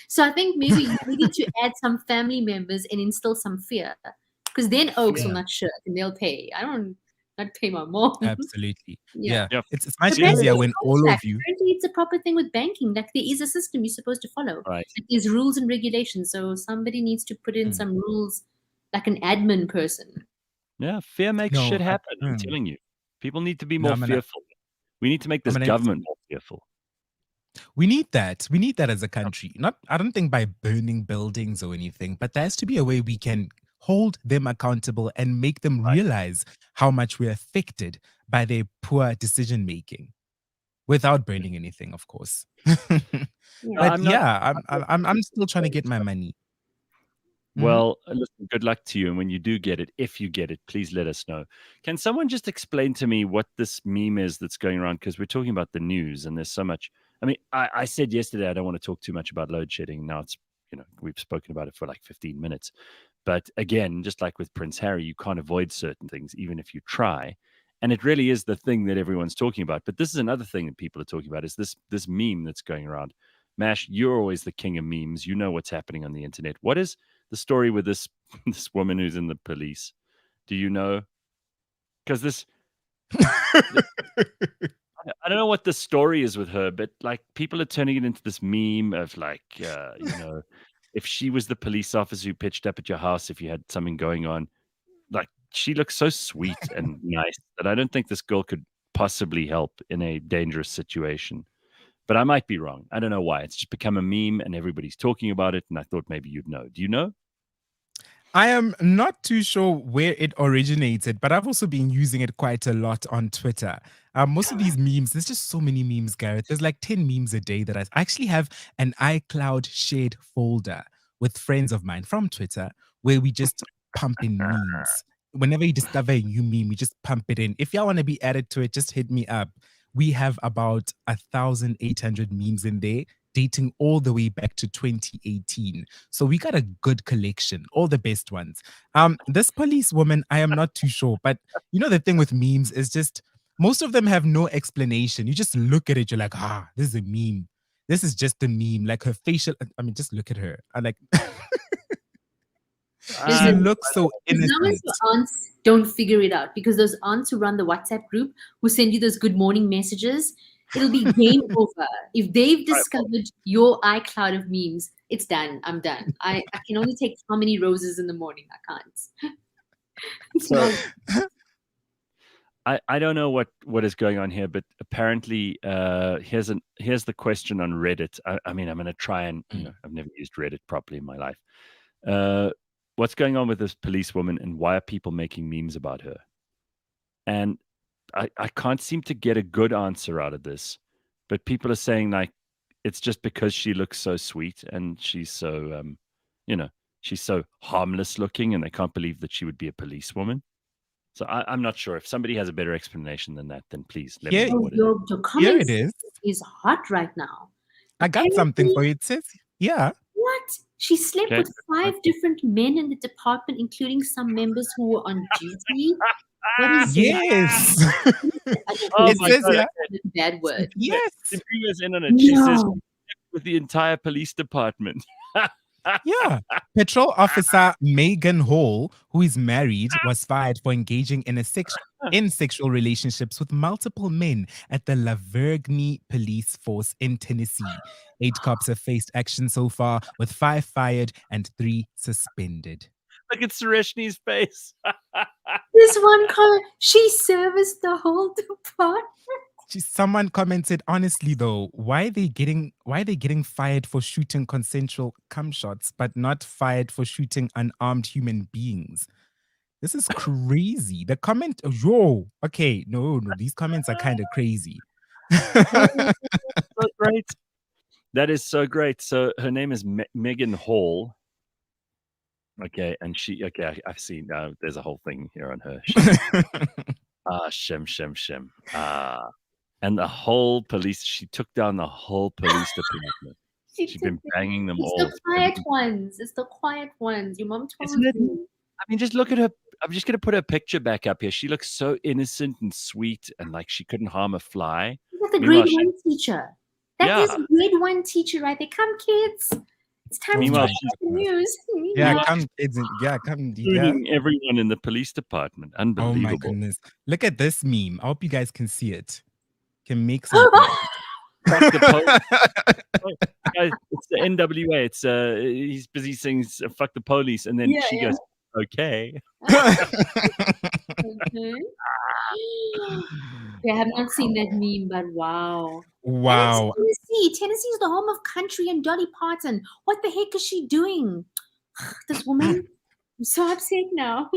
So I think maybe you need to add some family members and instill some fear. Because then Oaks will not shirk and they'll pay. I don't not pay my mom. Absolutely. Yeah. It's But much easier when all of you. Apparently, it's a proper thing with banking. Like, there is a system you're supposed to follow. Right. Like, there's rules and regulations. So somebody needs to put in some rules, like an admin person. Yeah, fear makes shit happen. I'm telling you. People need to be more fearful. We need to make this government more fearful. We need that. We need that as a country. Not, I don't think by burning buildings or anything, but there has to be a way we can hold them accountable and make them Right. realize how much we're affected by their poor decision making without burning anything, of course. Yeah. But I'm not. yeah, I'm not I'm still trying to saying get my so. money. Mhm. Well, listen, good luck to you. And when you do get it, if you get it, please let us know. Can someone just explain to me what this meme is that's going around? Because we're talking about the news and there's so much. I mean, I said yesterday I don't want to talk too much about load shedding. Now it's, we've spoken about it for like 15 minutes. But again, just like with Prince Harry, you can't avoid certain things, even if you try. And it really is the thing that everyone's talking about. But this is another thing that people are talking about is this meme that's going around. Mash, you're always the king of memes. You know what's happening on the internet. What is the story with this this woman who's in the police? Do you know? Because I don't know what the story is with her, but like people are turning it into this meme of like, if she was the police officer who pitched up at your house if you had something going on, like she looks so sweet and nice that I don't think this girl could possibly help in a dangerous situation. But I might be wrong. I don't know why. It's just become a meme and everybody's talking about it. And I thought maybe you'd know. Do you know? I am not too sure where it originated, but I've also been using it quite a lot on Twitter. Most of these memes, there's just so many memes, Gareth. There's like 10 memes a day that I actually have an iCloud shared folder with friends of mine from Twitter where we just pump in memes. Whenever you discover a new meme, we just pump it in. If y'all want to be added to it, just hit me up. We have about 1,800 memes in there, dating all the way back to 2018. So we got a good collection, all the best ones. This police woman, I am not too sure, but the thing with memes is just most of them have no explanation. You just look at it, you're like, this is a meme. This is just a meme. Like her facial, I mean, just look at her. I like she Listen, looks so as long as innocent. your aunts don't figure it out, because those aunts who run the WhatsApp group who send you those good morning messages, it'll be game over. If they've Right, well, discovered your iCloud of memes, it's done. I'm done. I can only take how many roses in the morning? I can't. so I don't know what is going on here, but apparently here's the question on Reddit. I mean, I'm going to try and I've never used Reddit properly in my life. What's going on with this policewoman, and why are people making memes about her? And I can't seem to get a good answer out of this, but people are saying like it's just because she looks so sweet and she's so she's so harmless looking, and they can't believe that she would be a policewoman. So I'm not sure. If somebody has a better explanation than that, then please let me Here, know Oh, what it is. your here it comments is. is hot right now. I got something Apparently, for you. It says, yeah. what? She slept Okay. with 5 different men in the department, including some members who were on duty. What is Yes. Oh It my says, god! yeah. a bad word? Yes. Sabrina's in on it. She says No. with the entire police department. Yeah. Patrol officer Megan Hall, who is married, was fired for engaging in sexual relationships with multiple men at the La Vergne Police Force in Tennessee. 8 cops have faced action so far, with 5 fired and 3 suspended. Look at Sureshnie's face. This one comment, she serviced the whole department. Someone commented, honestly though, why are they getting fired for shooting consensual cum shots, but not fired for shooting unarmed human beings? This is crazy. The comment, okay, no, these comments are kind of crazy. So great. That is so great. So her name is Megan Hall. Okay, and I've seen. There's a whole thing here on her. Shem. And the whole police. She took down the whole police department. She's been banging them all. It's the quiet ones. It's the quiet ones. Your mom told Isn't it? you. I mean, just look at her. I'm just going to put her picture back up here. She looks so innocent and sweet, and like she couldn't harm a fly. She's like the Meanwhile, grade 1 teacher. That is Yeah. a grade 1 teacher right there. Come, kids. It's time to Meanwhile, watch the news. Yeah, come, kids. Yeah. Including everyone in the police department. Oh Unbelievable. my goodness. Look at this meme. I hope you guys can see it. Can make something. Fuck the Guys, it's the NWA. It's he's busy saying fuck the police, and then she goes, okay. Okay. Yeah, I have not seen that meme, but wow. Wow. And it's Tennessee. Tennessee is the home of country and Dolly Parton. What the heck is she doing? This woman, I'm so upset now.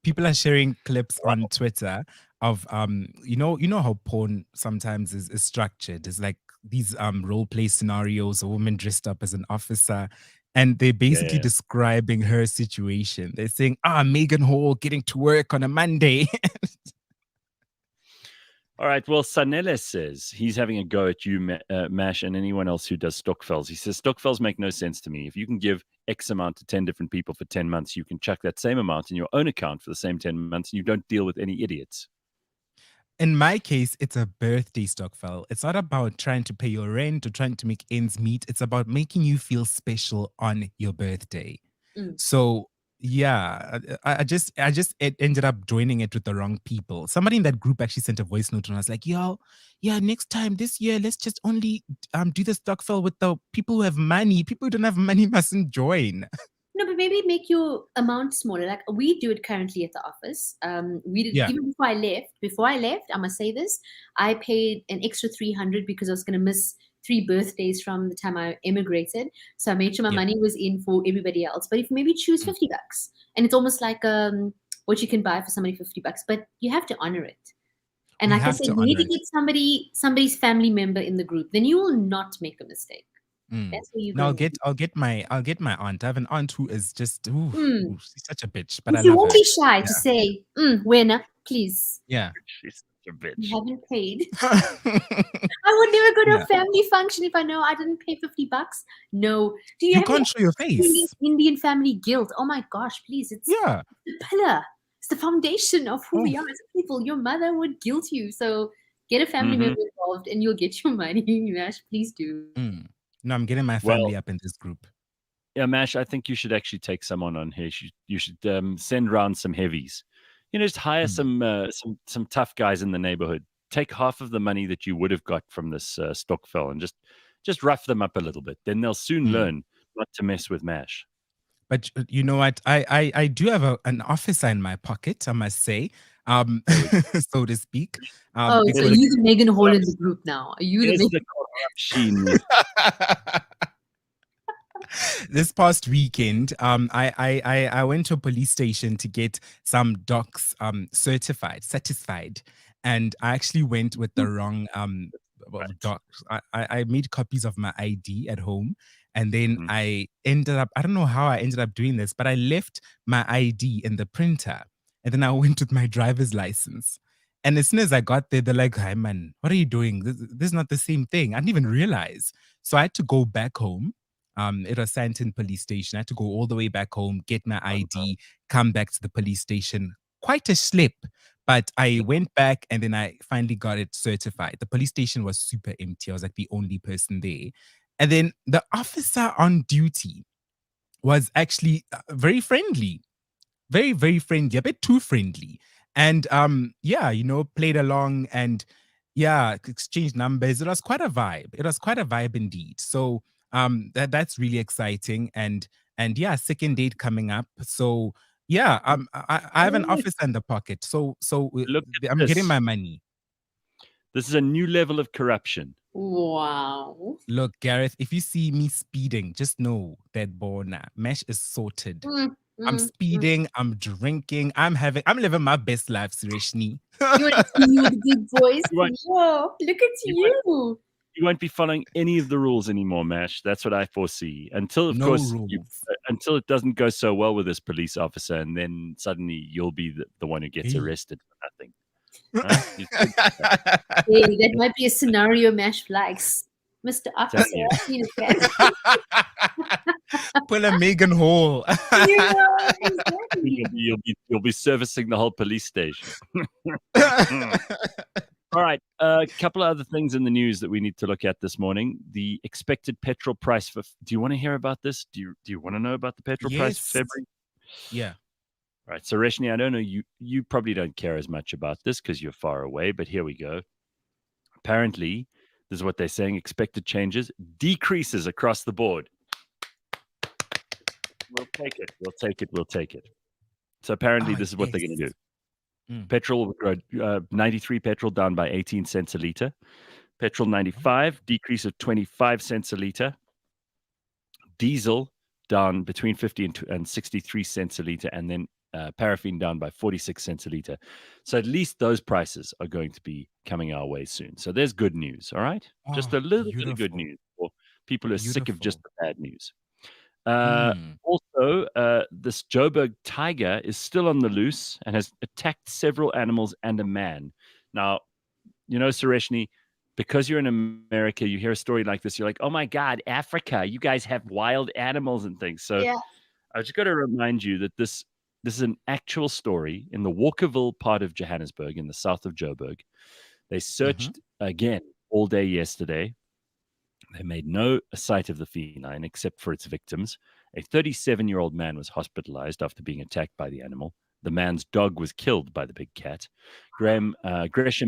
People are sharing clips on Twitter of you know how porn sometimes is structured. It's like these role play scenarios, a woman dressed up as an officer, and they're basically Yeah. describing her situation. They're saying, Megan Hall getting to work on a Monday. All right. Well, Sanele says he's having a go at you, Mash, and anyone else who does Stokvels. He says Stokvels make no sense to me. If you can give X amount to 10 different people for 10 months, you can chuck that same amount in your own account for the same 10 months, and you don't deal with any idiots. In my case, it's a birthday Stokvel. It's not about trying to pay your rent or trying to make ends meet. It's about making you feel special on your birthday. So yeah, I just ended up joining it with the wrong people. Somebody in that group actually sent a voice note and I was like, yo, yeah, next time this year, let's just only do the Stokvel with the people who have money. People who don't have money mustn't join. No, but maybe make your amount smaller. Like we do it currently at the office. We did even before I left. Before I left, I must say this: I paid an extra 300 because I was going to miss 3 birthdays from the time I immigrated. So I made sure my money was in for everybody else. But if maybe choose $50, and it's almost like what you can buy for somebody $50, but you have to honor it. And like I said, you need to get somebody's family member in the group. Then you will not make a mistake. That's where you no, go. I'll get my aunt. I have an aunt who is just she's such a bitch, but I You love won't her. be shy to say, winner, please. Yeah. She's such a bitch. You haven't paid. I would never go to a family function if I know I didn't pay $50. No. Do you can't show your face. Indian family guilt. Oh my gosh, please. It's the pillar. It's the foundation of who we are as people. Your mother would guilt you. So get a family member involved and you'll get your money. Mash, please do. No, I'm getting my family up in this group. Yeah, Mash, I think you should actually take someone on here. You should send around some heavies. Just hire some tough guys in the neighborhood. Take half of the money that you would have got from this Stokvel and just rough them up a little bit. Then they'll soon learn not to mess with Mash. But you know what? I do have an officer in my pocket, I must say, so to speak. So you're the Megan Hall in the group now. Are you the corruption? This past weekend, I went to a police station to get some docs satisfied, and I actually went with the wrong docs. I made copies of my ID at home, and then I ended up, I don't know how I ended up doing this, but I left my ID in the printer, and then I went with my driver's license. And as soon as I got there, they're like, "Hi, man, what are you doing? This is not the same thing." I didn't even realize. So I had to go back home. It was Santon police station. I had to go all the way back home, get my ID, come back to the police station. Quite a slip, but I went back and then I finally got it certified. The police station was super empty. I was like the only person there. And then the officer on duty was actually very friendly, very, very friendly, a bit too friendly. And played along and exchanged numbers. It was quite a vibe. It was quite a vibe indeed. So that's really exciting. And second date coming up. So I have an officer in the pocket. So I'm getting my money. This is a new level of corruption. Wow. Look, Gareth, if you see me speeding, just know that Mash is sorted. I'm speeding, I'm drinking, I'm living my best life, Sureshnie. You want to see you with the big boys? Whoa, look at you. You won't be following any of the rules anymore, Mash. That's what I foresee. Until, of course, until it doesn't go so well with this police officer, and then suddenly you'll be the one who gets arrested for nothing. Hey, that might be a scenario Mash likes. Mr. Officer, pull a Megan Hall. Exactly. You'll be servicing the whole police station. All right, a couple of other things in the news that we need to look at this morning. The expected petrol price for. Do you want to hear about this? Do you want to know about the petrol price for February? Yeah. All right, so Sureshnie, I don't know, you probably don't care as much about this because you're far away, but here we go. Apparently, this is what they're saying, expected changes, decreases across the board. We'll take it. So apparently this is what they're going to do. Petrol will grow, 93 petrol down by 18 cents a litre. Petrol 95, decrease of 25 cents a liter. Diesel down between 50 and 63 cents a liter, and then paraffin down by 46 cents a liter. So at least those prices are going to be coming our way soon. So there's good news, all right? Just Oh, a little bit of good beautiful. news for people who are sick of just Beautiful. the bad news. Uh, Mm. Also, this Joburg tiger is still on the loose and has attacked several animals and a man. Now, Sureshnie, because you're in America, you hear a story like this, you're like, oh my God, Africa, you guys have wild animals and things. So Yeah. I just got to remind you that this is an actual story in the Walkerville part of Johannesburg in the south of Joburg. They Mhm. searched again all day yesterday. They made no sight of the feline except for its victims. A 37-year-old man was hospitalized after being attacked by the animal. The man's dog was killed by the big cat. Gresham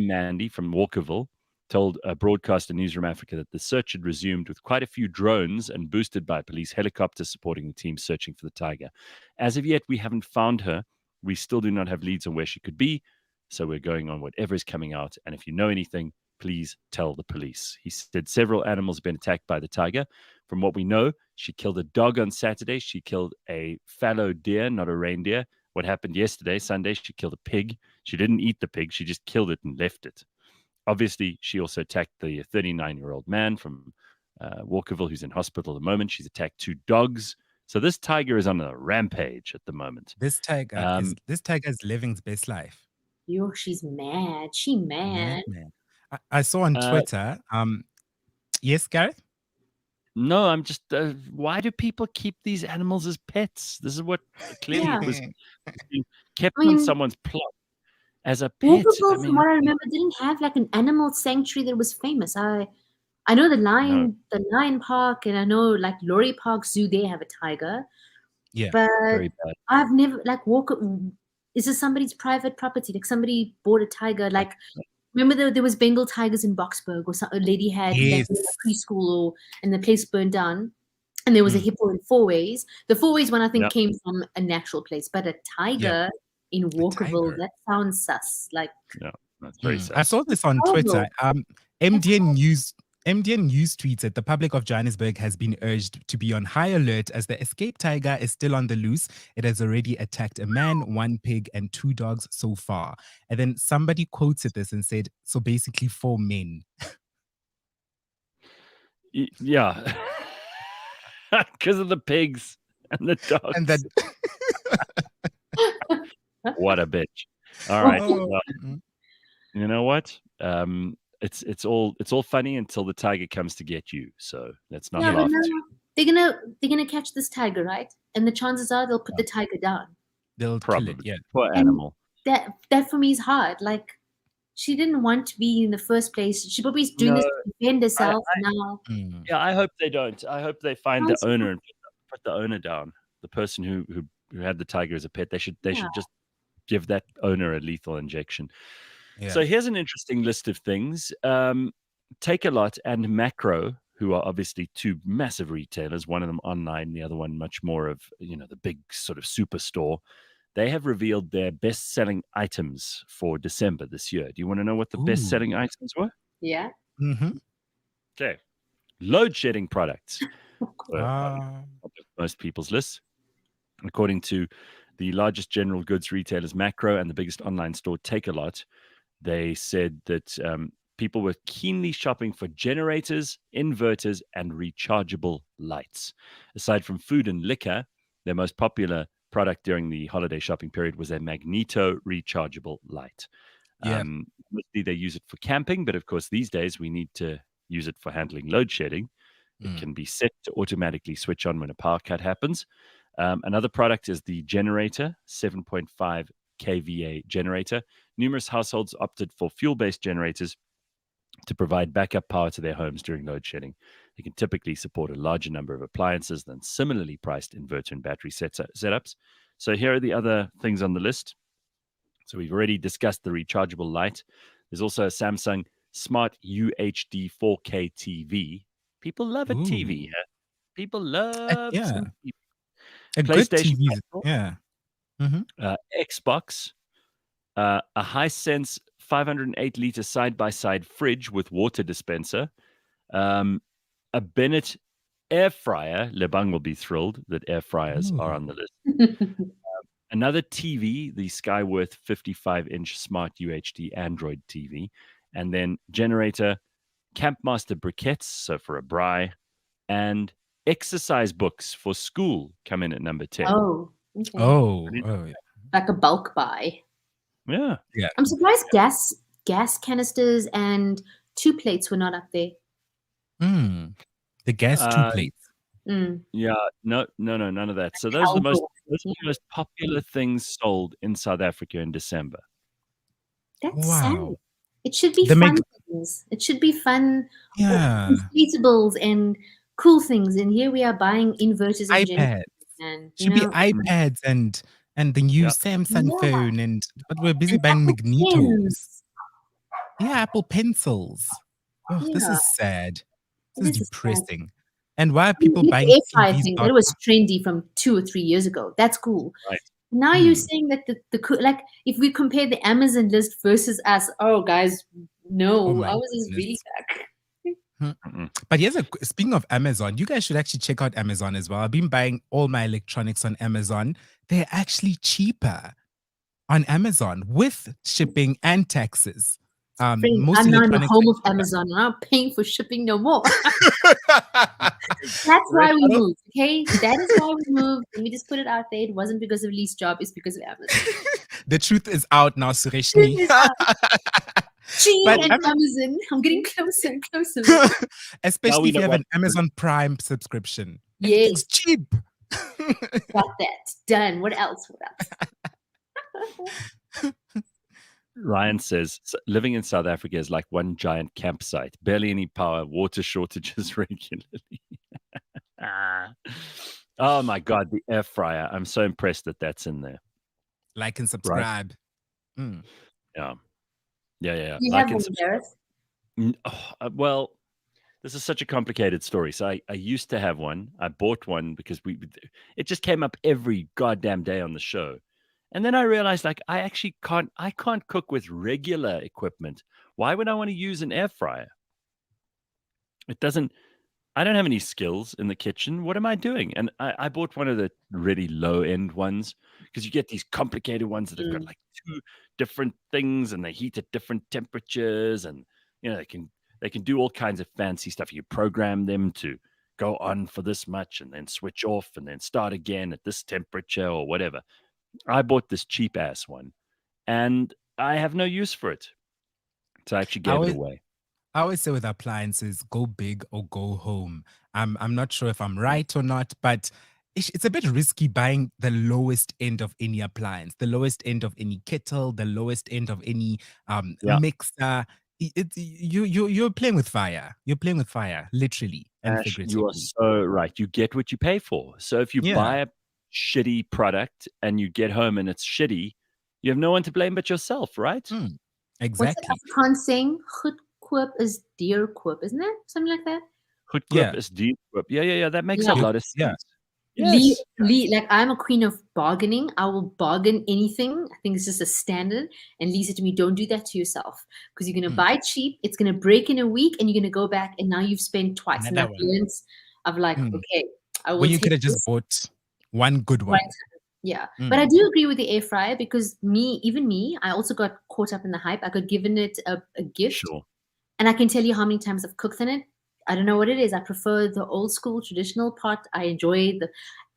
Mandy from Walkerville told Broadcaster Newsroom Africa that the search had resumed with quite a few drones and boosted by police helicopters supporting the team searching for the tiger. As of yet, we haven't found her. We still do not have leads on where she could be. So we're going on whatever is coming out. And if you know anything, please tell the police. He said several animals have been attacked by the tiger. From what we know, she killed a dog on Saturday. She killed a fallow deer, not a reindeer. What happened yesterday, Sunday, she killed a pig. She didn't eat the pig. She just killed it and left it. Obviously, she also attacked the 39-year-old man from Walkerville, who's in hospital at the moment. She's attacked 2 dogs. So this tiger is on a rampage at the moment. This tiger Um, is living his best life. Yo, she's mad. She mad. Madman. I saw on uh, Twitter. Yes, Gareth? No, I'm just. Why do people keep these animals as pets? This is what clearly Yeah. was being kept I on mean, someone's plot as a pet. Walkerville, I from mean, what I remember, didn't have like an animal sanctuary that was famous. I know no, the Lion Park, and I know like Laurie Park Zoo. They have a tiger, Yeah. but very bad. I've never like Walker. Is this somebody's private property? Like somebody bought a tiger. Like remember there was Bengal tigers in Boxburg, or a lady had like in Yes. a preschool, and the place burned down. And there was a Mm. hippo in Four Ways. The Four Ways one I think Yeah, came from a natural place, but a Yeah. tiger in A Walkerville, tiger. that sounds sus. Like, no, that's very I sus. saw this on Twitter. horrible. That's MDN News tweets that the public of Johannesburg has been urged to be on high alert as the escaped tiger is still on the loose. It has already attacked a man, 1 pig, and 2 dogs so far. And then somebody quoted this and said, so basically 4 men. Yeah, because of the pigs and the And dogs. that What a bitch! All right, oh, well, you know what? It's all funny until the tiger comes to get you. So let's not yeah, but laugh now too. they're gonna catch this tiger, right? And the chances are they'll put the tiger down. they'll kill it. Probably Yeah. poor And animal. that for me is hard. Like she didn't want to be in the first place. She probably is doing No, this to defend I herself now. Mm. Yeah, I hope they don't. I hope they find the Sounds owner and put the owner down. The person who had the tiger as a pet. They yeah. should just give that owner a lethal injection. Yeah. So here's an interesting list of things. Take-A-Lot and Macro, who are obviously 2 massive retailers, one of them online, the other one much more of the big sort of superstore. They have revealed their best-selling items for December this year. Do you want to know what the Ooh. best-selling items were? Yeah. Mm-hmm. Okay. Load shedding products were on Ah. most people's lists. According to the largest general goods retailers, Macro, and the biggest online store, Take-A-Lot, they said that people were keenly shopping for generators, inverters, and rechargeable lights. Aside from food and liquor, their most popular product during the holiday shopping period was a magneto rechargeable light. Yeah. Mostly they use it for camping, but of course these days we need to use it for handling load shedding. It can be set to automatically switch on when a power cut happens. Another product is the generator, 7.5 kVA generator. Numerous households opted for fuel-based generators to provide backup power to their homes during load shedding. They can typically support a larger number of appliances than similarly priced inverter and battery setups. So here are the other things on the list. So we've already discussed the rechargeable light. There's also a Samsung Smart UHD 4K TV. People love a TV. Ooh. People love Yeah. some TV. A good PlayStation TV. 4, Yeah. Mm-hmm. Xbox, a Hisense 508-liter side-by-side fridge with water dispenser, a Bennett air fryer. Lebang will be thrilled that air fryers are on the list. Another TV, the Skyworth 55-inch smart UHD Android TV, and then generator, Campmaster briquettes, so for a braai, and exercise books for school come in at number 10. Oh, okay. Oh, yeah. Like a bulk buy. Yeah. I'm surprised gas canisters and 2 plates were not up there. The gas 2 plates. Yeah, no, none of that. So those are the most popular things sold in South Africa in December. That's sad. It should be fun things. It should be fun, inflatables and cool things. And here we are buying inverters and iPads. And should be iPads and the new Samsung phone, but we're busy buying magnetos. Yeah, Apple pencils. Oh, this is sad. This is depressing. Sad. And why are people buying TVs? Thing, that was trendy from 2 or 3 years ago. That's cool. Right. Now you're saying that the like if we compare the Amazon list versus us, guys, no, ours is really back. But speaking of Amazon, you guys should actually check out Amazon as well. I've been buying all my electronics on Amazon. They're actually cheaper on Amazon with shipping and taxes. I'm now in the home of Amazon. I'm not paying for shipping no more. That's why we moved, okay? That is why we moved. Let me just put it out there. It wasn't because of Lee's job. It's because of Amazon. The truth is out now, Sureshnie. And Amazon. I'm getting closer and closer. Especially if you have an Amazon Prime subscription. It's cheap. Got that. Done. What else? Ryan says, living in South Africa is like one giant campsite. Barely any power, water shortages regularly. Oh my God, the air fryer. I'm so impressed that that's in there. Like and subscribe. Right? Yeah. You like have one, Gareth? Well, this is such a complicated story. So I used to have one. I bought one because it just came up every goddamn day on the show. And then I realized, I can't cook with regular equipment. Why would I want to use an air fryer? I don't have any skills in the kitchen. What am I doing? And I bought one of the really low end ones because you get these complicated ones that have got like 2 different things and they heat at different temperatures. And, they can do all kinds of fancy stuff. You program them to go on for this much and then switch off and then start again at this temperature or whatever. I bought this cheap ass one and I have no use for it. So I actually gave it away. I always say with appliances, go big or go home. I'm not sure if I'm right or not, but it's a bit risky buying the lowest end of any appliance, the lowest end of any kettle, the lowest end of any mixer. You're playing with fire. You're playing with fire, literally and figuratively. You are so right. You get what you pay for. So if you buy a shitty product and you get home and it's shitty, you have no one to blame but yourself, right? Exactly. What's the Afrikaans saying? Goedkoop is dierkoop, isn't it? Something like that? Goedkoop is dierkoop. Yeah. That makes a lot of sense. Yes. Lee, I'm a queen of bargaining. I will bargain anything. I think it's just a standard. And Lee said to me, don't do that to yourself because you're going to buy cheap. It's going to break in a week and you're going to go back and now you've spent twice. And that balance of okay, I will. Well, you could have just bought one good one. Yeah. But I do agree with the air fryer because I also got caught up in the hype. I got given it a gift. Sure. And I can tell you how many times I've cooked in it. I don't know what it is. I prefer the old school traditional pot. I enjoy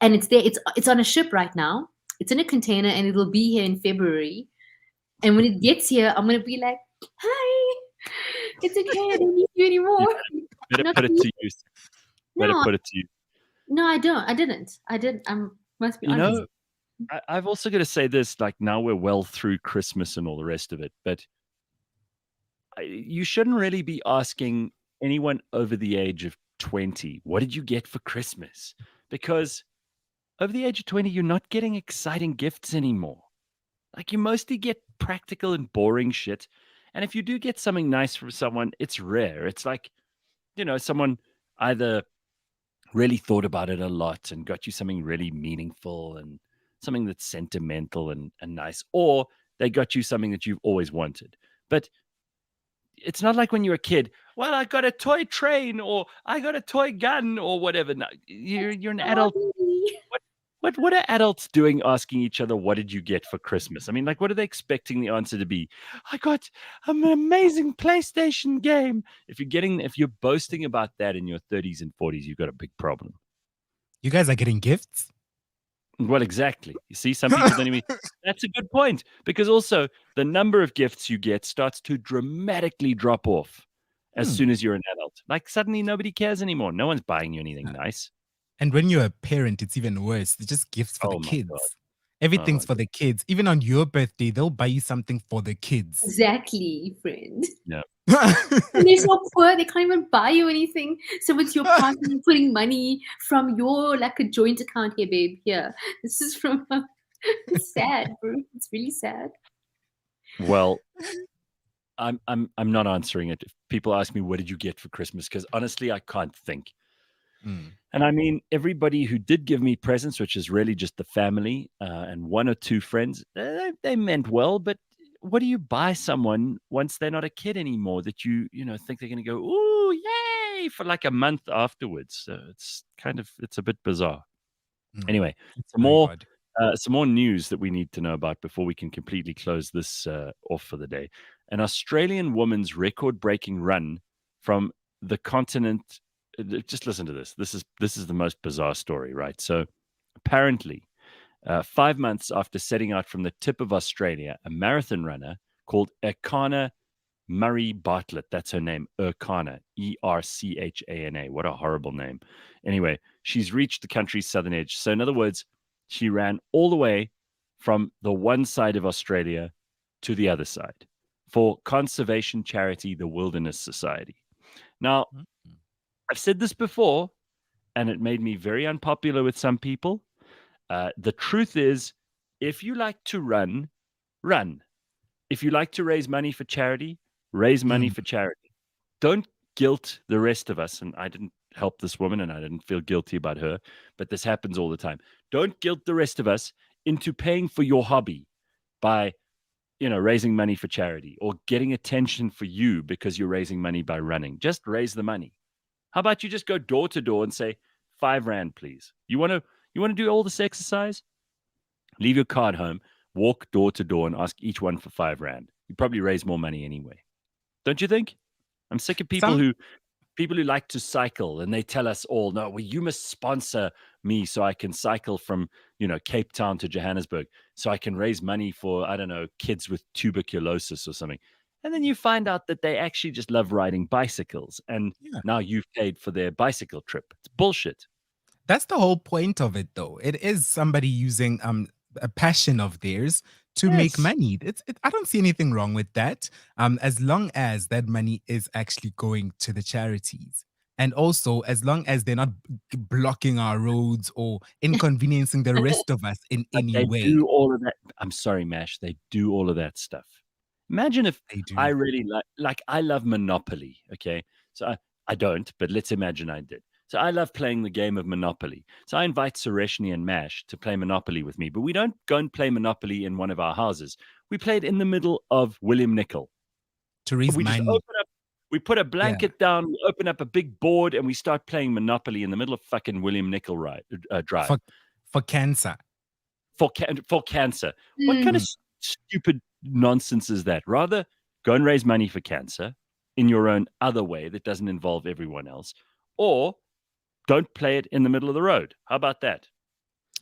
and it's there. It's on a ship right now. It's in a container and it'll be here in February. And when it gets here, I'm going to be like, hi, it's okay. I don't need you anymore. Better put it to use. Better put it to you. No, I don't. I didn't. I must be honest. I've also got to say this, now we're well through Christmas and all the rest of it, but you shouldn't really be asking anyone over the age of 20, what did you get for Christmas? Because over the age of 20, you're not getting exciting gifts anymore. You mostly get practical and boring shit. And if you do get something nice from someone, it's rare. It's someone either really thought about it a lot and got you something really meaningful and something that's sentimental and nice, or they got you something that you've always wanted. But it's not like when you're a kid. Well, I got a toy train or I got a toy gun or whatever. No, you're an adult. What are adults doing asking each other, what did you get for Christmas? I mean, like, what are they expecting the answer to be? I got an amazing PlayStation game. If you're boasting about that in your 30s and 40s, you've got a big problem. You guys are getting gifts? Well, exactly. You see, some people don't even. That's a good point, because also the number of gifts you get starts to dramatically drop off as soon as you're an adult. Like, suddenly nobody cares anymore. No one's buying you anything nice. And when you're a parent, it's even worse. It's just gifts for the Oh my God. kids. Everything's for the kids. Even on your birthday, they'll buy you something for the kids. Exactly, friend. Yeah. And they're so poor, they can't even buy you anything. So it's your partner putting money from your, like, a joint account. Here, babe, here. This is from it's sad, bro. It's really sad. Well, I'm not answering it. If people ask me, what did you get for Christmas? Because honestly, I can't think. And I mean, everybody who did give me presents, which is really just the family and one or two friends, they meant well. But what do you buy someone once they're not a kid anymore that you think they're going to go, ooh, yay, for like a month afterwards? So it's a bit bizarre. Anyway, some more news that we need to know about before we can completely close this off for the day. An Australian woman's record-breaking run from the continent. Just listen to this. This is the most bizarre story, right? So apparently, 5 months after setting out from the tip of Australia, a marathon runner called Ercana Murray Bartlett, that's her name, Ercana, Erchana. What a horrible name. Anyway, she's reached the country's southern edge. So in other words, she ran all the way from the one side of Australia to the other side for conservation charity, the Wilderness Society. Now, I've said this before, and it made me very unpopular with some people. The truth is, if you like to run, run. If you like to raise money for charity, raise money for charity. Don't guilt the rest of us. And I didn't help this woman, and I didn't feel guilty about her, but this happens all the time. Don't guilt the rest of us into paying for your hobby by raising money for charity or getting attention for you because you're raising money by running. Just raise the money. How about you just go door to door and say, 5 Rand, please. You want to do all this exercise? Leave your card home, walk door to door and ask each one for 5 Rand. You probably raise more money anyway. Don't you think? I'm sick of people who like to cycle, and they tell us all, no, well, you must sponsor me so I can cycle from, Cape Town to Johannesburg so I can raise money for, I don't know, kids with tuberculosis or something. And then you find out that they actually just love riding bicycles. And now you've paid for their bicycle trip. It's bullshit. That's the whole point of it, though. It is somebody using a passion of theirs to make money. I don't see anything wrong with that, as long as that money is actually going to the charities. And also, as long as they're not blocking our roads or inconveniencing the rest of us in any way. They do all of that. I'm sorry, Mash. They do all of that stuff. Imagine if I really I love Monopoly, okay? So I don't, but let's imagine I did. So I love playing the game of Monopoly. So I invite Sureshnie and Mash to play Monopoly with me, but we don't go and play Monopoly in one of our houses. We play it in the middle of William Nicol. To raise money. Just open up, we put a blanket down, we open up a big board, and we start playing Monopoly in the middle of fucking William Nicol Drive. For cancer. For cancer. What kind of stupid nonsense is that? Rather, go and raise money for cancer in your own other way that doesn't involve everyone else, or don't play it in the middle of the road. How about that?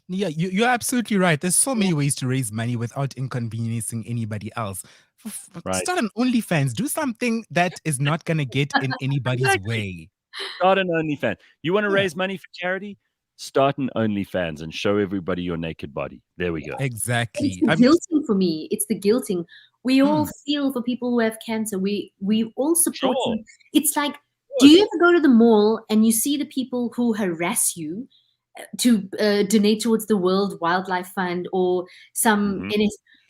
Yeah, you're absolutely right. There's so many ways to raise money without inconveniencing anybody else. Start an OnlyFans. Do something that is not going to get in anybody's way. Start an OnlyFans. You want to raise money for charity? Start an OnlyFans and show everybody your naked body. There we go. Exactly. It's the guilting for me. It's the guilting. We all feel for people who have cancer. We all support them. It's like, do you ever go to the mall and you see the people who harass you to donate towards the World Wildlife Fund or some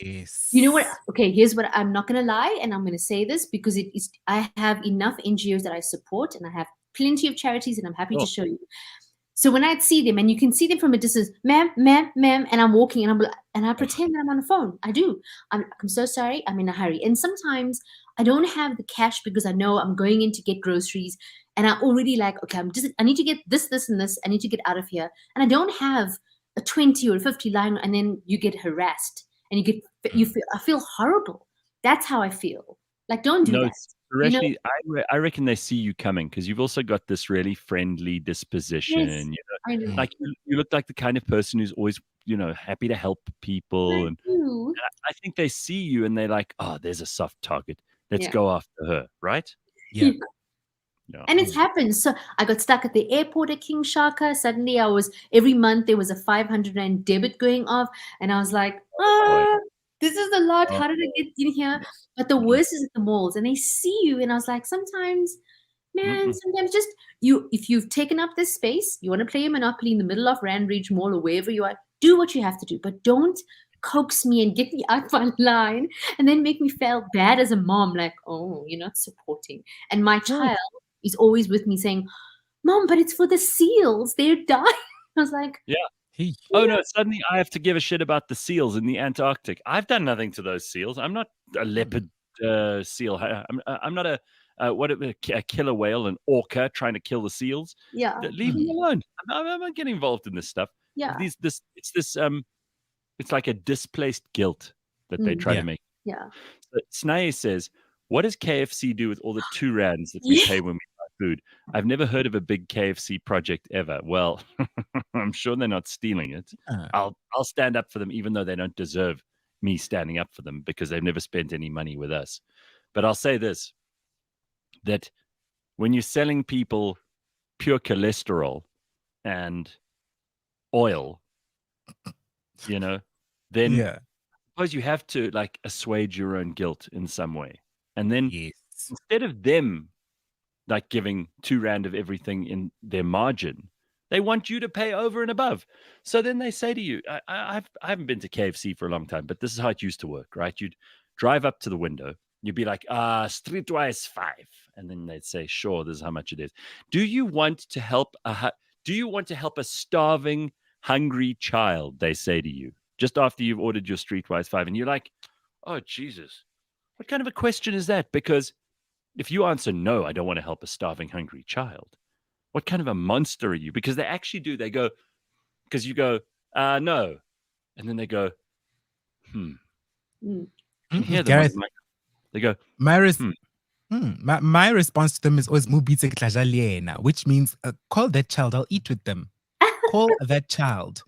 Yes. You know what? Okay, here's what I'm not going to lie, and I'm going to say this because it is. I have enough NGOs that I support, and I have plenty of charities, and I'm happy to show you. So when I'd see them, and you can see them from a distance, ma'am, ma'am, ma'am, and I'm walking, and I pretend that I'm on the phone. I do. I'm so sorry. I'm in a hurry. And sometimes I don't have the cash because I know I'm going in to get groceries, and I already like, okay, I need to get this, this, and this. I need to get out of here, and I don't have a 20 or a 50 line, and then you get harassed, and I feel horrible. That's how I feel. Like, don't do No, that. You know? Sureshnie, I reckon they see you coming because you've also got this really friendly Yes, disposition. I do. Like you look like the kind of person who's always, happy to help people. I And do. I think they see you and they're like, oh, there's a soft target. Let's Yeah. go after her, right? Yeah. Yeah. And it's happened. So I got stuck at the airport at King Shaka. Suddenly every month there was a 500 Rand debit going off. And I was like, this is a lot. How did I get in here? But the worst is at the malls, and they see you. And I was like, sometimes just if you've taken up this space, you want to play a Monopoly in the middle of Rand Ridge Mall or wherever you are, do what you have to do. But don't coax me and get me out my line and then make me feel bad as a mom, like, oh, you're not supporting. And my child is always with me saying, Mom, but it's for the seals. They're dying. I was like, Yeah. Hey. Oh no! Suddenly, I have to give a shit about the seals in the Antarctic. I've done nothing to those seals. I'm not a leopard seal. I'm not a killer whale, an orca trying to kill the seals. yeah, Leave me alone. I'm not getting involved in this stuff. yeah, It's like a displaced guilt that they try to make. yeah. So Snae says, "What does KFC do with all the 2 rands that we pay when we buy food? I've never heard of a big KFC project ever." Well, I'm sure they're not stealing it. I'll stand up for them, even though they don't deserve me standing up for them because they've never spent any money with us. But I'll say this: that when you're selling people pure cholesterol and oil, then Yeah. suppose you have to like assuage your own guilt in some way. And then Yes. instead of them like giving 2 rand of everything in their margin, they want you to pay over and above. So then they say to you, I haven't been to KFC for a long time, but this is how it used to work, right? You'd drive up to the window. You'd be like, streetwise 5. And then they'd say, sure, this is how much it is. Do you want to help a starving, hungry child? They say to you just after you've ordered your streetwise 5. And you're like, oh, Jesus, what kind of a question is that? Because if you answer no, I don't want to help a starving, hungry child, what kind of a monster are you? Because they actually do. They go, because you go, no. And then they go, You can hear them. Gareth, They go, my response to them is always "Mubitse klajalena," which means call that child. I'll eat with them. Call that child.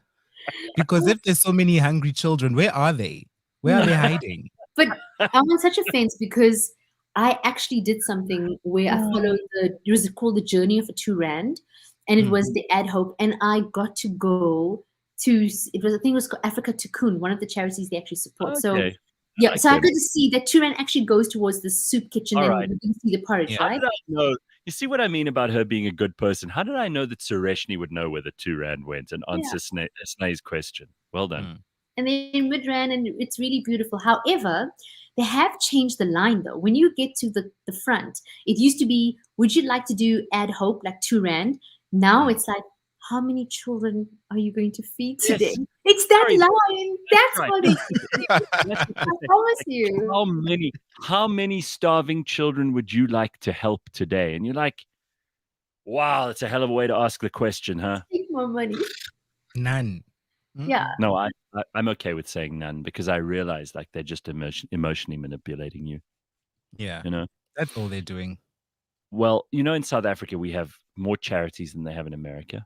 Because if there's so many hungry children, where are they? Where are they hiding? But I'm on such a fence because I actually did something where I followed it was called the journey of a 2 rand, and it was the ad hoc, and I got to go to, I think it was called Africa Cocoon, one of the charities they actually support. So okay. yeah, so I got to see that 2 rand actually goes towards the soup kitchen, All and right. you can see the porridge, Yeah. How right? did I know? You see what I mean about her being a good person? How did I know that Sureshnie would know where the 2 rand went and answer Snae's question? Well done. And then mid-rand, and it's really beautiful. However, they have changed the line though. When you get to the front, it used to be, would you like to do ad hoc, like 2 rand? Now it's like, how many children are you going to feed today? Yes. It's that Sorry, line. That's right. what it is. I promise you. How many starving children would you like to help today? And you're like, wow, that's a hell of a way to ask the question, huh? Take more money. None. Yeah. No, I'm okay with saying none because I realize like they're just emotionally manipulating you. Yeah. You know? That's all they're doing. Well, in South Africa, we have more charities than they have in America.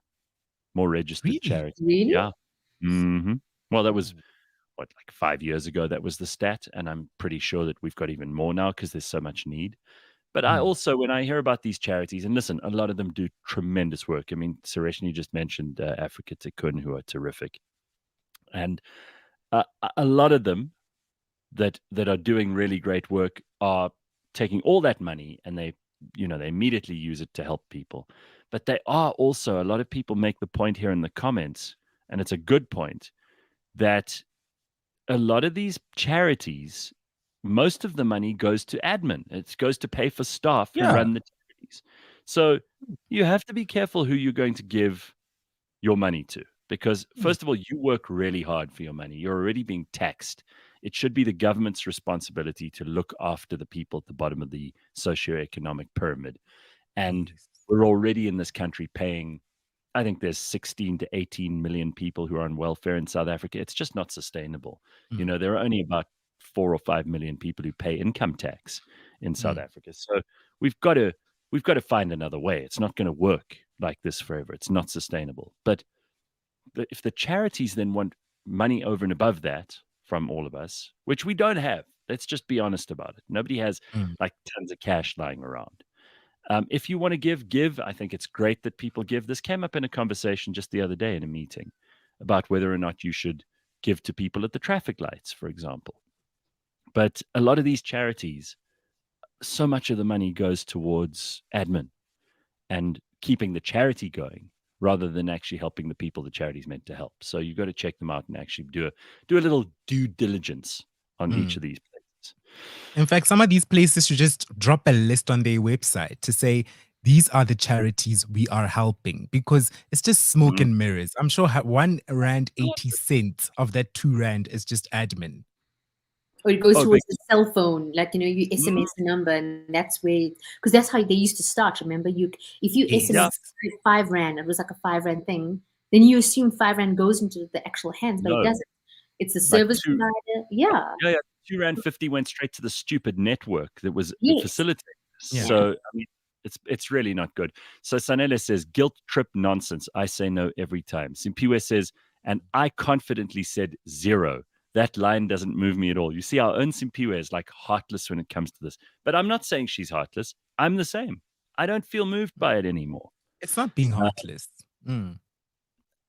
More registered charities. Really? Yeah. Mm-hmm. Well, that was like 5 years ago. That was the stat. And I'm pretty sure that we've got even more now because there's so much need. But I also, when I hear about these charities, and listen, a lot of them do tremendous work. I mean, Sureshnie just mentioned Africa Cocoon, who are terrific. And a lot of them that are doing really great work are taking all that money and they immediately use it to help people. But they are also, a lot of people make the point here in the comments, and it's a good point, that a lot of these charities, most of the money goes to admin. It goes to pay for staff who run the charities. So you have to be careful who you're going to give your money to. Because, first of all, you work really hard for your money. You're already being taxed. It should be the government's responsibility to look after the people at the bottom of the socioeconomic pyramid. And Yes. we're already in this country paying, I think there's 16 to 18 million people who are on welfare in South Africa. It's just not sustainable. Mm, There are only about 4 or 5 million people who pay income tax in South mm, Africa. So we've got to find another way. It's not going to work like this forever. It's not sustainable. But if the charities then want money over and above that from all of us, which we don't have, let's just be honest about it. Nobody has mm, like tons of cash lying around. If you want to give. I think it's great that people give. This came up in a conversation just the other day in a meeting about whether or not you should give to people at the traffic lights, for example. But a lot of these charities, so much of the money goes towards admin and keeping the charity going rather than actually helping the people the charity's meant to help. So you've got to check them out and actually do a little due diligence on each mm. of these places. In fact, some of these places should just drop a list on their website to say, these are the charities we are helping, because it's just smoke Mhm. and mirrors. I'm sure 1 rand 80 cents of that 2 rand is just admin. Or it goes Oh, big. towards the cell phone, like you Mhm. SMS the number, and that's where, because that's how they used to start. Remember, if you SMS Yeah. Yes. 5 rand, it was like a 5 rand thing. Then you assume 5 rand goes into the actual hands, but it No, doesn't. It's the like service two. provider. Yeah. Yeah, yeah. 2 Rand 50 went straight to the stupid network that was Yes. facilitating this. Yeah. Yeah. So, I mean, it's really not good. So Sanele says, guilt trip nonsense. I say no every time. Simpiwe says, and I confidently said 0. That line doesn't move me at all. You see, our own Simpiwe is like heartless when it comes to this. But I'm not saying she's heartless. I'm the same. I don't feel moved by it anymore. It's not being Uh, heartless. Mm,